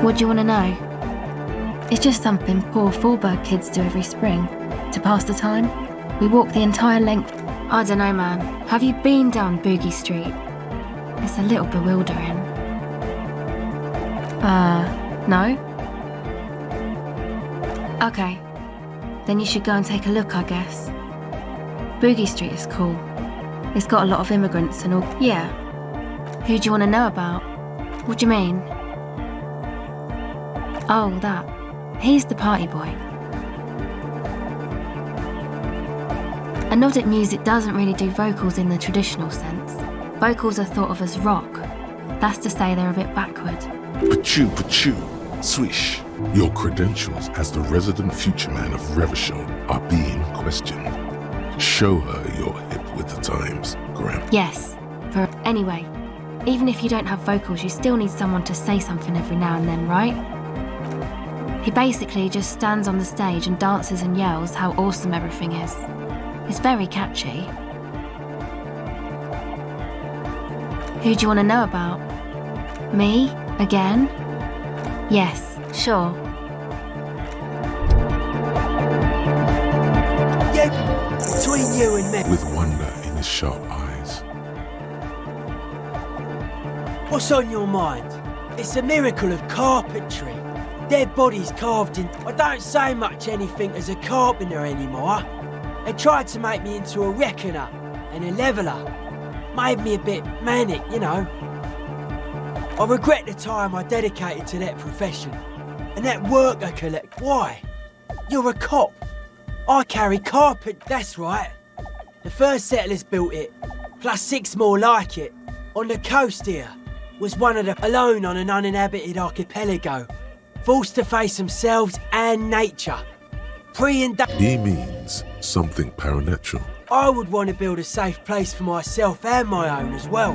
[SPEAKER 10] What do you want to know? It's just something poor Fallberg kids do every spring. To pass the time, we walk the entire length. I don't know, man. Have you been down Boogie Street? It's a little bewildering. No? Okay. Then you should go and take a look, I guess. Boogie Street is cool. It's got a lot of immigrants and all. Yeah. Who do you want to know about? What do you mean? Oh, that. He's the party boy. And Nordic music doesn't really do vocals in the traditional sense. Vocals are thought of as rock. That's to say they're a bit backward.
[SPEAKER 3] Pachoo, swish. Your credentials as the resident future man of Revachol are being questioned. Show her you're hip with the times, Graham.
[SPEAKER 10] Yes. Anyway, even if you don't have vocals, you still need someone to say something every now and then, right? He basically just stands on the stage and dances and yells how awesome everything is. It's very catchy. Who do you want to know about? Me? Again? Yes, sure.
[SPEAKER 5] Yeah, between you and me.
[SPEAKER 3] With wonder in his sharp eyes.
[SPEAKER 5] What's on your mind? It's a miracle of carpentry. Dead bodies carved in. I don't say much anything as a carpenter anymore. They tried to make me into a reckoner and a leveller. Made me a bit manic, you know. I regret the time I dedicated to that profession and that work I collect. Why? You're a cop. I carry carpet, that's right. The first settlers built it, plus 6 more like it. On the coast here, was one of the alone on an uninhabited archipelago, forced to face themselves and nature.
[SPEAKER 3] He means something paranatural.
[SPEAKER 5] I would want to build a safe place for myself and my own as well.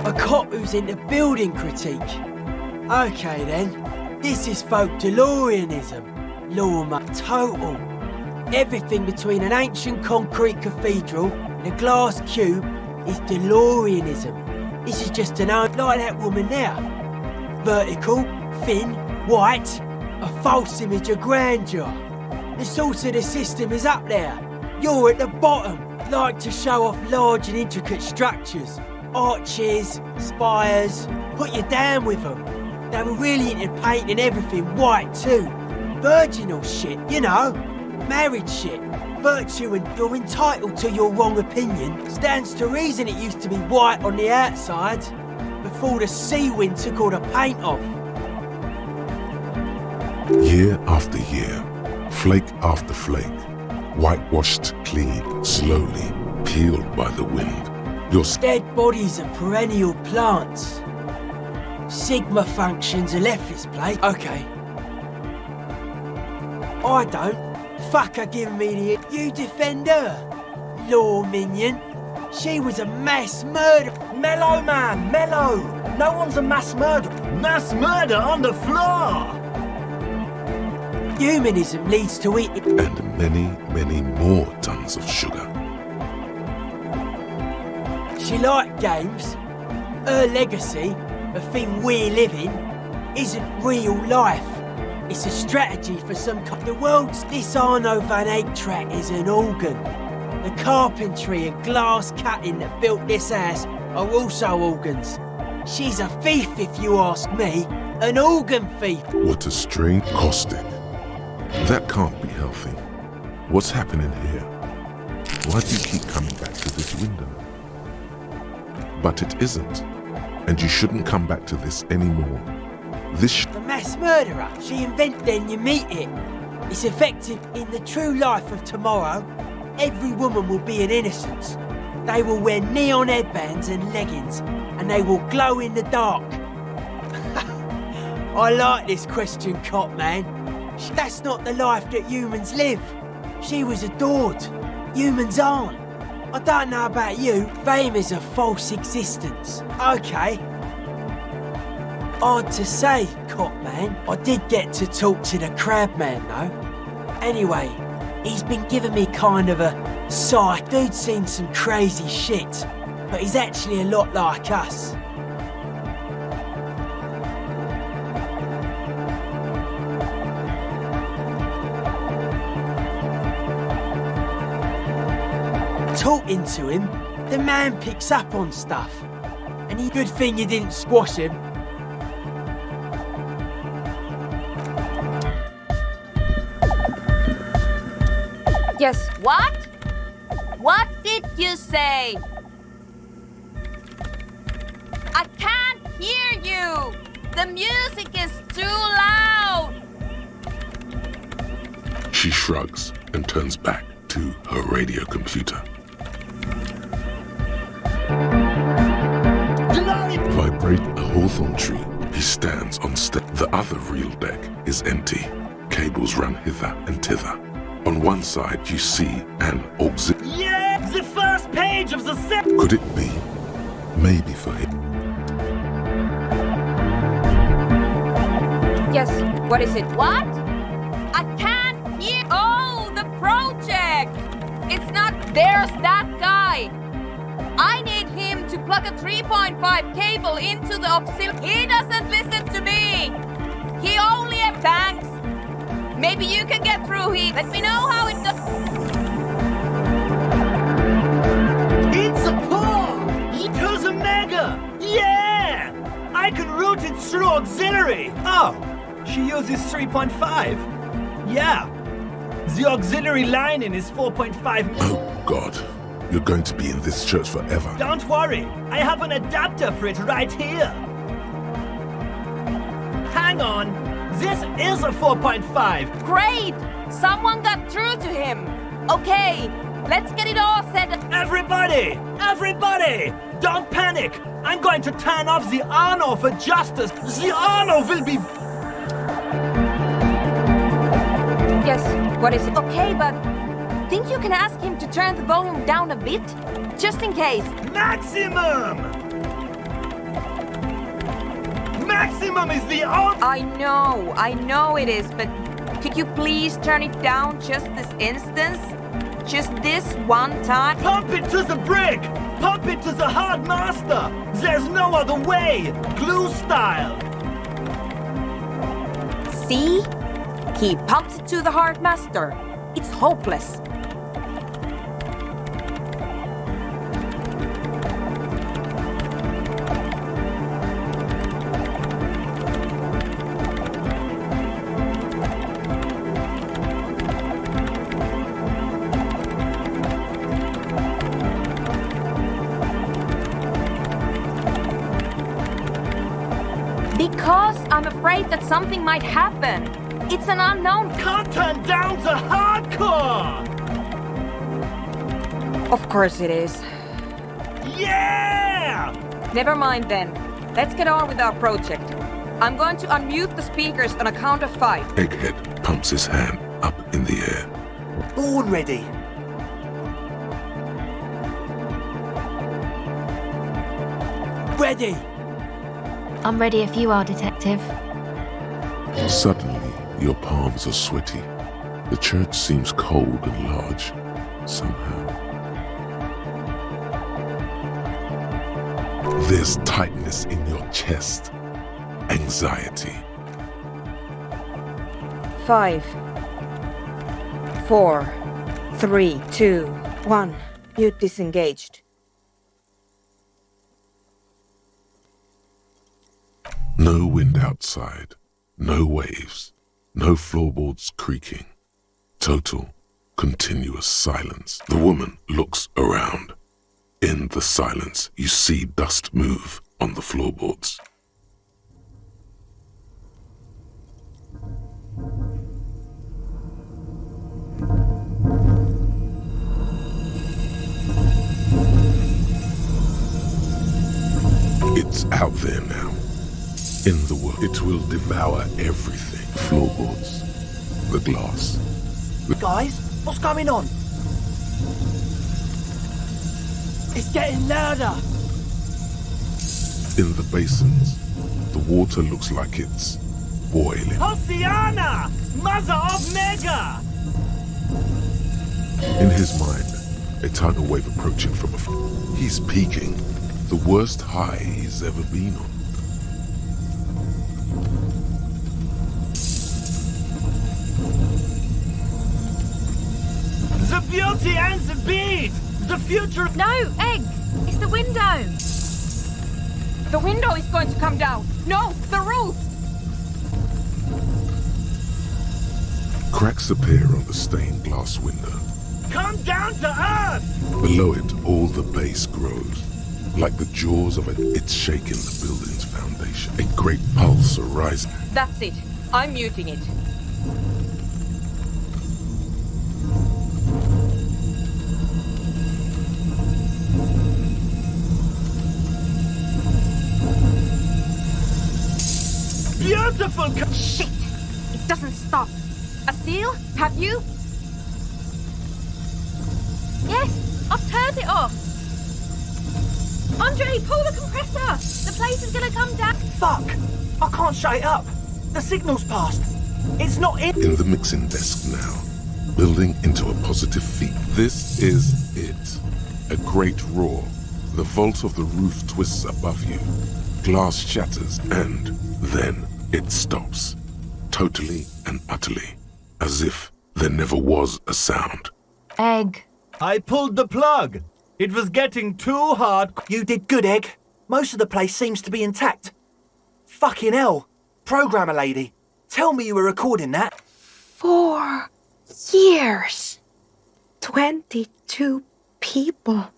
[SPEAKER 5] A cop who's into building critique. Okay then, this is folk DeLoreanism. Lawma total. Everything between an ancient concrete cathedral and a glass cube is DeLoreanism. This is just an own like that woman there. Vertical, thin, white, a false image of grandeur. The source of the system is up there. You're at the bottom. Like to show off large and intricate structures. Arches, spires, put you down with them. They were really into painting everything white too. Virginal shit, you know. Married shit. Virtue and you're entitled to your wrong opinion. Stands to reason it used to be white on the outside before the sea wind took all the paint off.
[SPEAKER 3] Year after year, flake after flake, whitewashed clean, slowly peeled by the wind. Your
[SPEAKER 5] dead bodies are perennial plants. Sigma functions are left this place. Okay. I don't. Fuck her giving me the... You defend her, law minion. She was a mass murder.
[SPEAKER 4] Mellow, man, mellow. No one's a mass murderer. Mass murder on the floor.
[SPEAKER 5] Humanism leads to eating.
[SPEAKER 3] And many, many more tons of sugar.
[SPEAKER 5] She liked games. Her legacy, the thing we live in, isn't real life. It's a strategy for some the world's... This Arno van Eyck track is an organ. The carpentry and glass cutting that built this house are also organs. She's a thief, if you ask me. An organ thief.
[SPEAKER 3] What a strange caustic. That can't be healthy. What's happening here? Why do you keep coming back to this window? But it isn't. And you shouldn't come back to this anymore.
[SPEAKER 5] The mass murderer. She invents, then you meet it. It's effective in the true life of tomorrow. Every woman will be an innocence. They will wear neon headbands and leggings, and they will glow in the dark. I like this question, cop man. That's not the life that humans live. She was adored. Humans aren't. I don't know about you. Fame is a false existence. Okay. Hard to say, cop man. I did get to talk to the crab man, though. Anyway, he's been giving me kind of a sigh. Dude's seen some crazy shit. But but he's actually a lot like us. Talking to him, the man picks up on stuff. And good thing you didn't squash him.
[SPEAKER 7] Yes.
[SPEAKER 13] What? What did you say? I can't hear you! The music is too loud!
[SPEAKER 3] She shrugs and turns back to her radio computer. Vibrate a hawthorn tree. He stands on step. The other reel deck is empty. Cables run hither and thither. On one side, you see an auxiliary.
[SPEAKER 4] Yeah! The first page of the set!
[SPEAKER 3] Could it be? Maybe for him.
[SPEAKER 7] Yes, what is it?
[SPEAKER 13] What? I can't hear. Oh, the project! It's not. There's that guy! I need him to plug a 3.5 cable into the auxiliary. He doesn't listen to me! He only has tanks! Maybe you can get through here. Let me know how it does.
[SPEAKER 4] It's a core! To the mega! Yeah! I can route it through auxiliary! Oh, she uses 3.5. Yeah. The auxiliary line-in is 4.5.
[SPEAKER 3] Oh, God. You're going to be in this church forever.
[SPEAKER 4] Don't worry. I have an adapter for it right here. Hang on. This is a 4.5.
[SPEAKER 13] Great! Someone got through to him. Okay, let's get it all set up.
[SPEAKER 4] Everybody! Everybody! Don't panic! I'm going to turn off the Arno for justice. The Arno will be...
[SPEAKER 7] Yes, what is it?
[SPEAKER 13] Okay, but think you can ask him to turn the volume down a bit? Just in case.
[SPEAKER 4] Maximum! Maximum is the only...
[SPEAKER 7] I know it is, but could you please turn it down just this instance? Just this one time?
[SPEAKER 4] Pump it to the brick! Pump it to the hard master! There's no other way! Glue style!
[SPEAKER 7] See? He pumps it to the hard master. It's hopeless.
[SPEAKER 13] Because I'm afraid that something might happen. It's an unknown.
[SPEAKER 4] Can't turn down the hardcore!
[SPEAKER 7] Of course it is.
[SPEAKER 4] Yeah!
[SPEAKER 7] Never mind then. Let's get on with our project. I'm going to unmute the speakers on a count of 5.
[SPEAKER 3] Egghead pumps his hand up in the air.
[SPEAKER 2] Born ready.
[SPEAKER 5] Ready!
[SPEAKER 10] I'm ready if you are, Detective.
[SPEAKER 3] Suddenly, your palms are sweaty. The church seems cold and large, somehow. There's tightness in your chest. Anxiety.
[SPEAKER 7] 5, 4, 3, 2, 1. Mute disengaged.
[SPEAKER 3] No wind outside, no waves, no floorboards creaking. Total, continuous silence. The woman looks around. In the silence, you see dust move on the floorboards. It's out there now. In the world, it will devour everything. The floorboards, the glass.
[SPEAKER 2] Guys, what's going on?
[SPEAKER 5] It's getting louder.
[SPEAKER 3] In the basins, the water looks like it's boiling.
[SPEAKER 4] Oceana! Mother of Mega!
[SPEAKER 3] In his mind, a tidal wave approaching from afar. He's peaking, the worst high he's ever been on.
[SPEAKER 4] The beauty and the beat! The future...
[SPEAKER 13] No, Egg! It's the window!
[SPEAKER 11] The window is going to come down. No, the roof!
[SPEAKER 3] Cracks appear on the stained glass window.
[SPEAKER 4] Come down to earth!
[SPEAKER 3] Below it, all the base grows. Like the jaws of it's shaking the building's foundation. A great pulse arises.
[SPEAKER 7] That's it. I'm muting it.
[SPEAKER 4] Beautiful!
[SPEAKER 13] Shit! It doesn't stop. A seal? Have you? Yes, I've turned it off. Andre, pull the compressor! The place is gonna come down.
[SPEAKER 2] Fuck! I can't shut it up. The signal's passed. It's not in.
[SPEAKER 3] In the mixing desk now, building into a positive feed. This is it. A great roar. The vault of the roof twists above you. Glass shatters, and then it stops. Totally and utterly. As if there never was a sound.
[SPEAKER 10] Egg.
[SPEAKER 4] I pulled the plug. It was getting too hard.
[SPEAKER 2] You did good, Egg. Most of the place seems to be intact. Fucking hell. Programmer lady, tell me you were recording that.
[SPEAKER 14] 4 years. 22 people.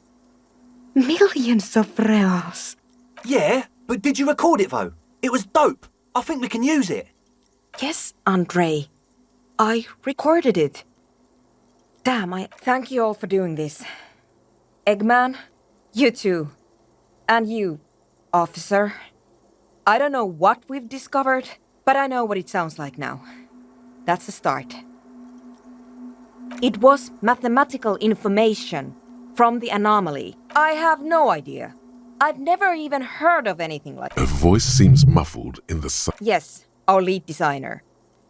[SPEAKER 14] Millions of reals.
[SPEAKER 2] Yeah, but did you record it though? It was dope. I think we can use it.
[SPEAKER 7] Yes, Andre. I recorded it. Damn, I thank you all for doing this. Eggman, you too. And you, officer. I don't know what we've discovered, but I know what it sounds like now. That's a start. It was mathematical information from the anomaly. I have no idea. I've never even heard of anything like
[SPEAKER 3] Her voice seems muffled in the
[SPEAKER 7] Yes, our lead designer.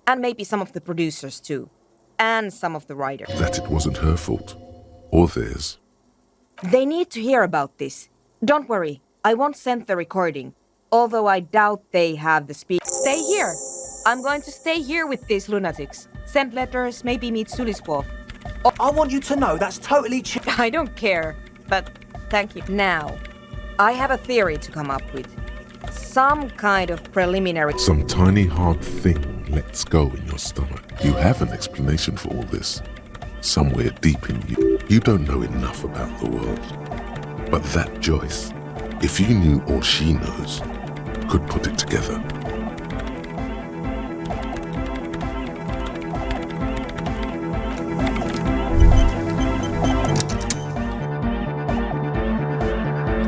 [SPEAKER 7] And maybe some of the producers too. And some of the writers.
[SPEAKER 3] that it wasn't her fault. Or theirs.
[SPEAKER 7] They need to hear about this. Don't worry, I won't send the recording. Although I doubt they have the speed. Stay here! I'm going to stay here with these lunatics. Send letters, maybe meet Sulispov.
[SPEAKER 2] I want you to know that's totally
[SPEAKER 7] I don't care, but thank you. Now, I have a theory to come up with. Some kind of preliminary...
[SPEAKER 3] Some tiny hard thing lets go in your stomach. You have an explanation for all this. Somewhere deep in you. You don't know enough about the world. But that Joyce, if you knew all she knows, could put it together.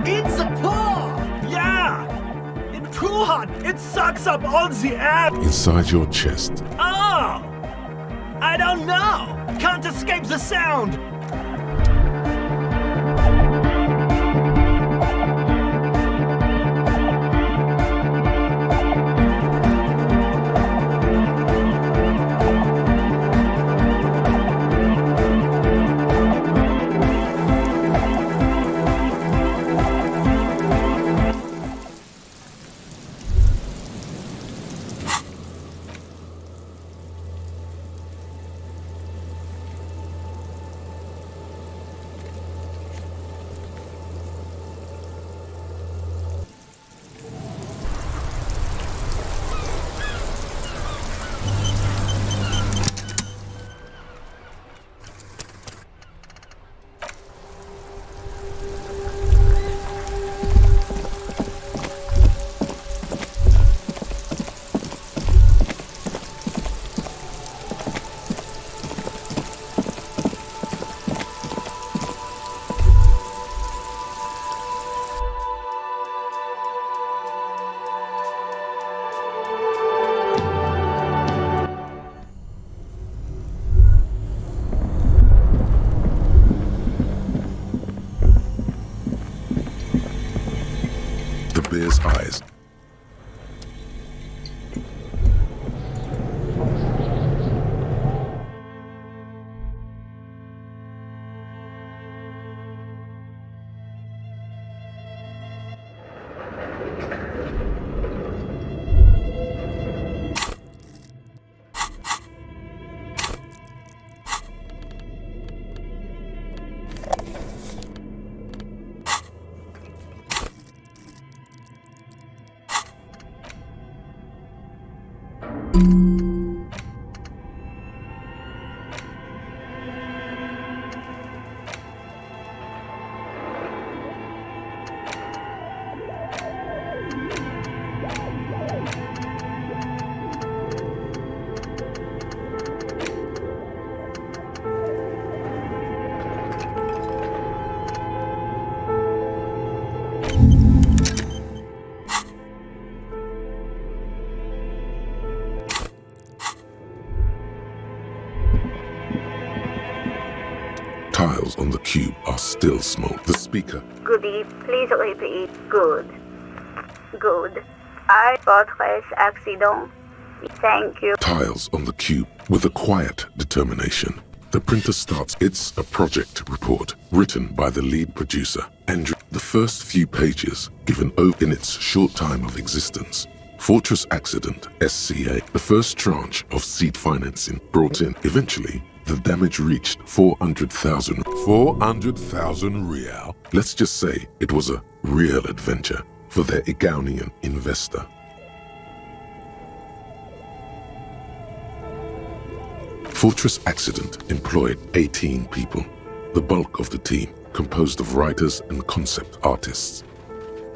[SPEAKER 4] It's a paw! Yeah! It's too hot! It sucks up all the air!
[SPEAKER 3] Inside your chest,
[SPEAKER 4] Oh! I don't know! Can't escape the sound!
[SPEAKER 3] the bear's eyes. Tiles on the cube are still smoked. The speaker.
[SPEAKER 6] Good evening. Please repeat. Good. Good. I fortress accident. Thank you.
[SPEAKER 3] Tiles on the cube with a quiet determination. The printer starts. It's a project report written by the lead producer, Andrew. The first few pages given over in its short time of existence. Fortress Accident, SCA, the first tranche of seed financing brought in. Eventually, the damage reached 400,000. 400,000 real. Let's just say it was a real adventure for their Igaunian investor. Fortress Accident employed 18 people, the bulk of the team composed of writers and concept artists.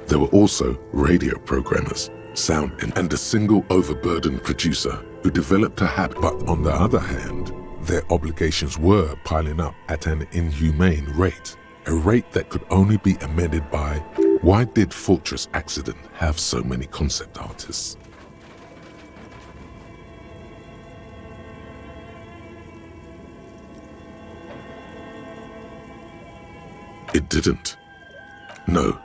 [SPEAKER 3] There were also radio programmers, sound and a single overburdened producer who developed a habit. But on the other hand, their obligations were piling up at an inhumane rate, a rate that could only be amended by, why did Fortress Accident have so many concept artists? It didn't. No,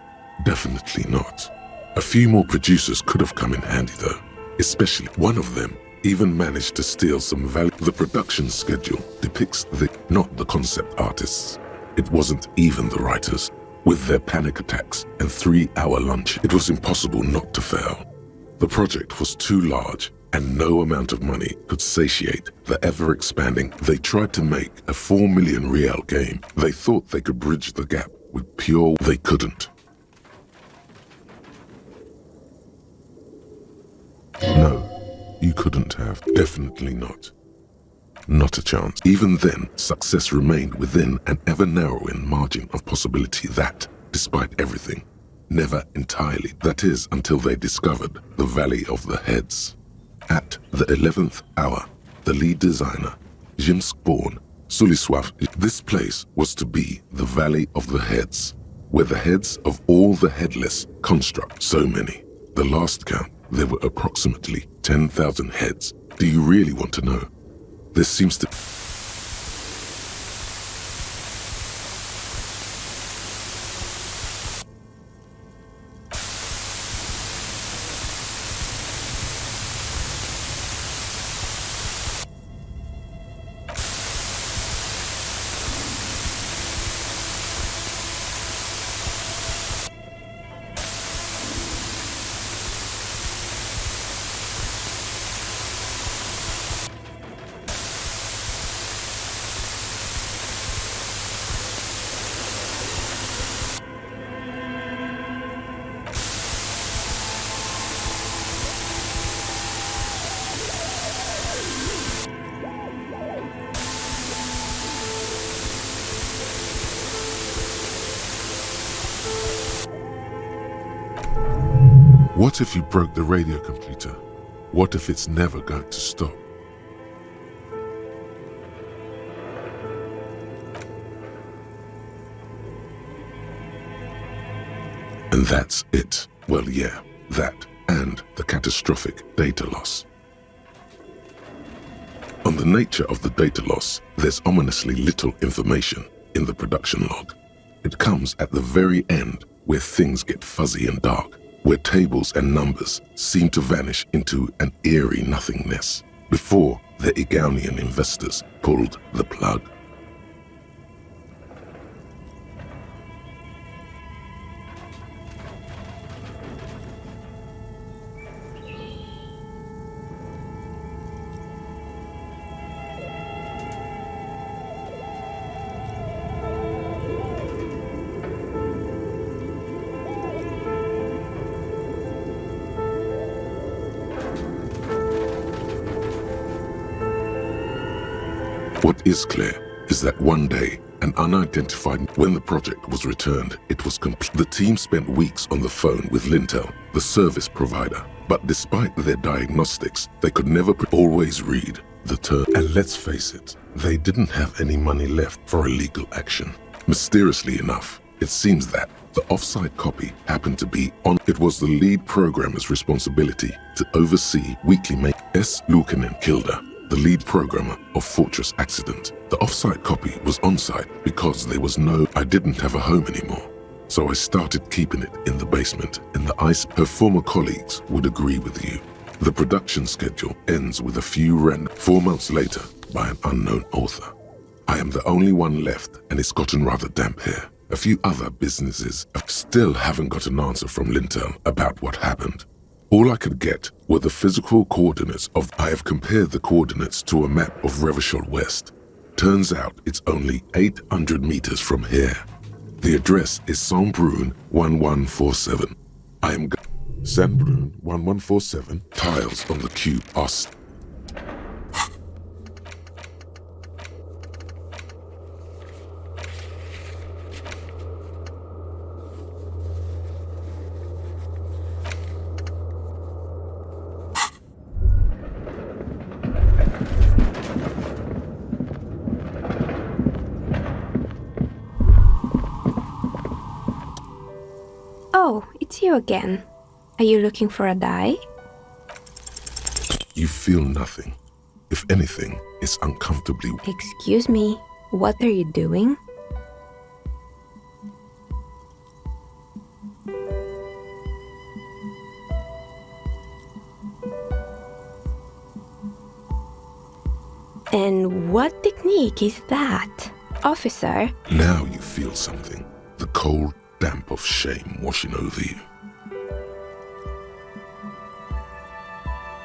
[SPEAKER 3] definitely not. A few more producers could have come in handy though, especially one of them even managed to steal some value. The production schedule depicts not the concept artists. It wasn't even the writers. With their panic attacks and 3-hour lunch, it was impossible not to fail. The project was too large and no amount of money could satiate the ever-expanding. They tried to make a 4 million real game. They thought they could bridge the gap with pure. They couldn't. No. You couldn't have. Definitely not. Not a chance. Even then, success remained within an ever-narrowing margin of possibility that, despite everything, never entirely. That is, until they discovered the Valley of the Heads. At the 11th hour, the lead designer, Jimskborn Suliswav, this place was to be the Valley of the Heads, where the heads of all the headless construct. So many. The last count, there were approximately 10,000 heads. Do you really want to know? This seems to... What if you broke the radio computer? What if it's never going to stop? And that's it. Well, yeah, that and the catastrophic data loss. On the nature of the data loss, there's ominously little information in the production log. It comes at the very end where things get fuzzy and dark, where tables and numbers seem to vanish into an eerie nothingness before the Igaunian investors pulled the plug. What is clear is that one day, an unidentified, when the project was returned, it was complete. The team spent weeks on the phone with Lintel, the service provider. But despite their diagnostics, they could never always read the term. And let's face it, they didn't have any money left for illegal action. Mysteriously enough, it seems that the offsite copy happened to be on. It was the lead programmer's responsibility to oversee weekly S. Lukanen Kilda, the lead programmer of Fortress Accident. The offsite copy was on-site because there was I didn't have a home anymore. So I started keeping it in the basement, in the ice. Her former colleagues would agree with you. The production schedule ends with a few random 4 months later by an unknown author. I am the only one left, and it's gotten rather damp here. A few other businesses still haven't got an answer from Lintel about what happened. All I could get were the physical coordinates of. I have compared the coordinates to a map of Revachol West. Turns out it's only 800 meters from here. The address is Saint-Brun 1147. I am Saint-Brun 1147. Tiles on the cube are.
[SPEAKER 14] Oh, it's you again. Are you looking for a dye?
[SPEAKER 3] You feel nothing. If anything, it's uncomfortably.
[SPEAKER 14] Excuse me, what are you doing? And what technique is that, officer?
[SPEAKER 3] Now you feel something. The cold damp of shame washing over you.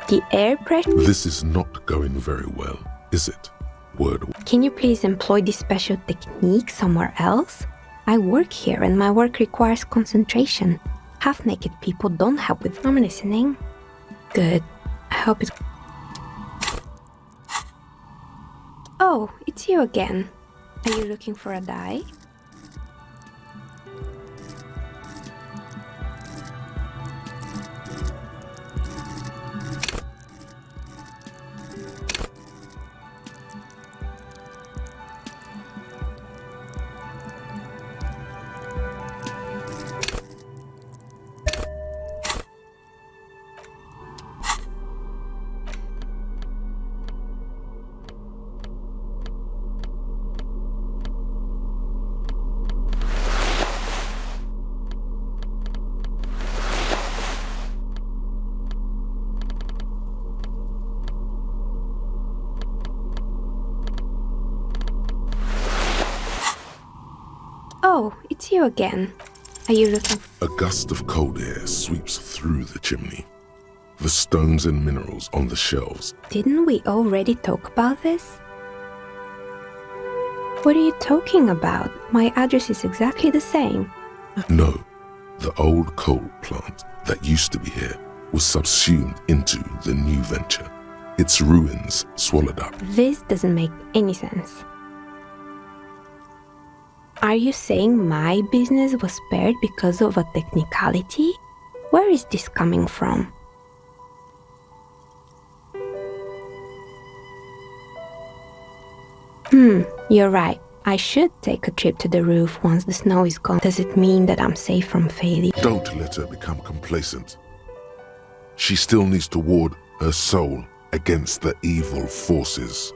[SPEAKER 14] The air pressure?
[SPEAKER 3] This is not going very well, is it? Word.
[SPEAKER 14] Can you please employ this special technique somewhere else? I work here and my work requires concentration. Half-naked people don't help with. I'm listening. Good. I hope it's. Oh, it's you again. Are you looking for a dye? Oh, it's you again. Are you looking for...
[SPEAKER 3] A gust of cold air sweeps through the chimney. The stones and minerals on the shelves.
[SPEAKER 14] Didn't we already talk about this? What are you talking about? My address is exactly the same.
[SPEAKER 3] No, the old coal plant that used to be here was subsumed into the new venture. Its ruins swallowed up.
[SPEAKER 14] This doesn't make any sense. Are you saying my business was spared because of a technicality? Where is this coming from? You're right. I should take a trip to the roof once the snow is gone. Does it mean that I'm safe from failure?
[SPEAKER 3] Don't let her become complacent. She still needs to ward her soul against the evil forces.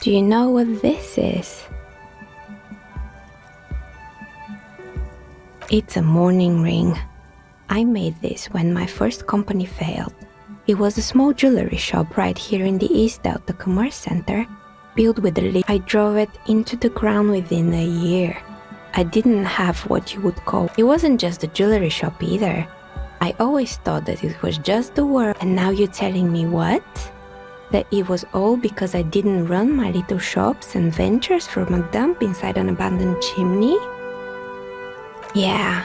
[SPEAKER 14] Do you know what this is? It's a mourning ring. I made this when my first company failed. It was a small jewelry shop right here in the East Delta Commerce Center, built with a leaf. I drove it into the ground within a year. I didn't have what you would call... It wasn't just a jewelry shop either. I always thought that it was just the work. And now you're telling me what? That it was all because I didn't run my little shops and ventures from a dump inside an abandoned chimney? Yeah.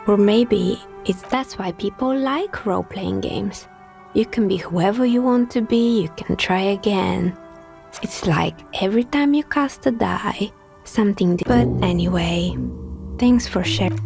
[SPEAKER 14] Or maybe That's why people like role-playing games. You can be whoever you want to be, you can try again. It's like every time you cast a die, something. But anyway, thanks for sharing.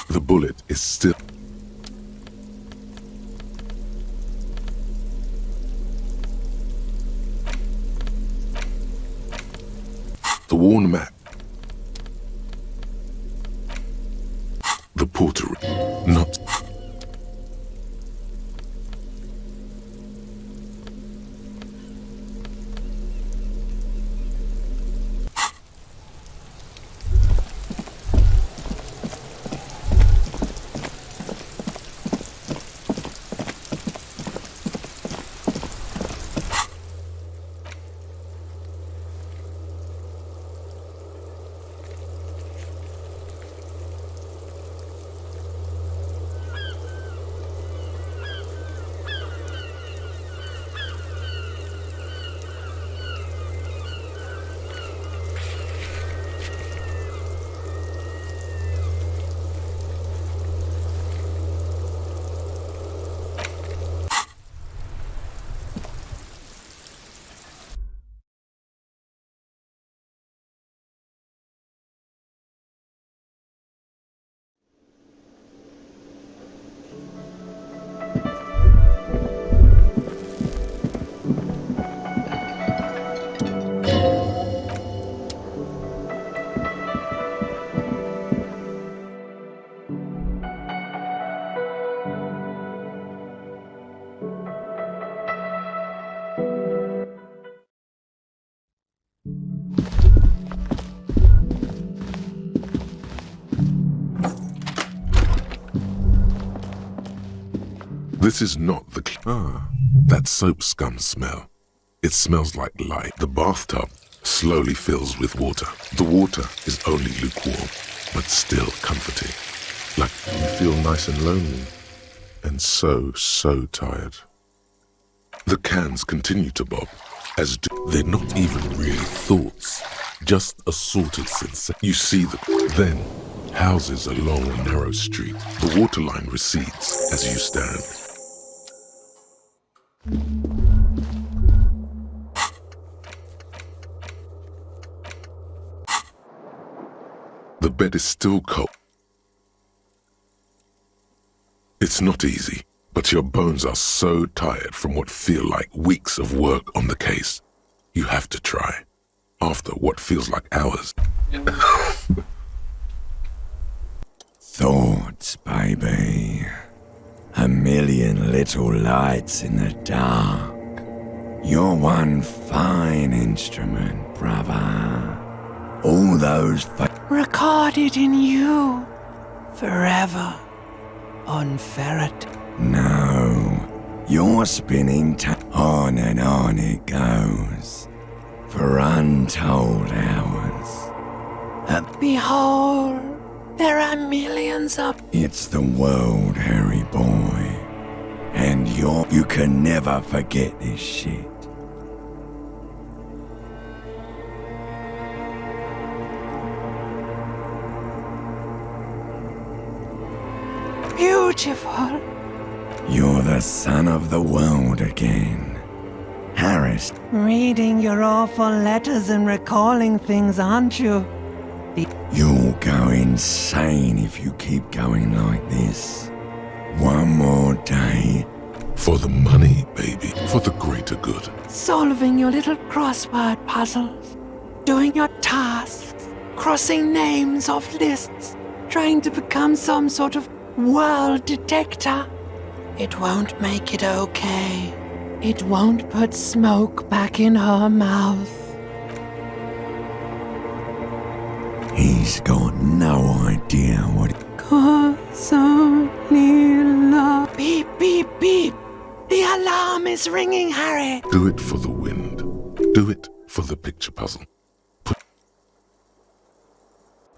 [SPEAKER 3] The bullet is still... The worn map. The porter. Not... This is not the... that soap scum smell. It smells like light. The bathtub slowly fills with water. The water is only lukewarm, but still comforting. Like you feel nice and lonely, and so tired. The cans continue to bob, as they're not even really thoughts, just assorted sensation. You see them. Then, houses along a narrow street. The waterline recedes as you stand. The bed is still cold. It's not easy, But your bones are so tired from what feel like weeks of work on the case. You have to try. After what feels like hours.
[SPEAKER 15] Thoughts, baby. A million little lights in the dark. You're one fine instrument, brother. All those
[SPEAKER 2] Recorded in you. Forever. On ferret.
[SPEAKER 15] No. You're spinning on and on it goes. For untold hours.
[SPEAKER 2] Behold, there are millions of...
[SPEAKER 15] It's the world, Harry boy. And you can never forget this shit.
[SPEAKER 2] Beautiful.
[SPEAKER 15] You're the son of the world again. Harris.
[SPEAKER 2] Reading your awful letters and recalling things, aren't you?
[SPEAKER 15] You'll go insane if you keep going like this. One more day.
[SPEAKER 3] For the money, baby. For the greater good.
[SPEAKER 2] Solving your little crossword puzzles. Doing your tasks. Crossing names off lists. Trying to become some sort of world detector. It won't make it okay. It won't put smoke back in her mouth.
[SPEAKER 15] He's got no idea what...
[SPEAKER 2] Cause only love. Beep, beep, beep. The alarm is ringing, Harry.
[SPEAKER 3] Do it for the wind. Do it for the picture puzzle.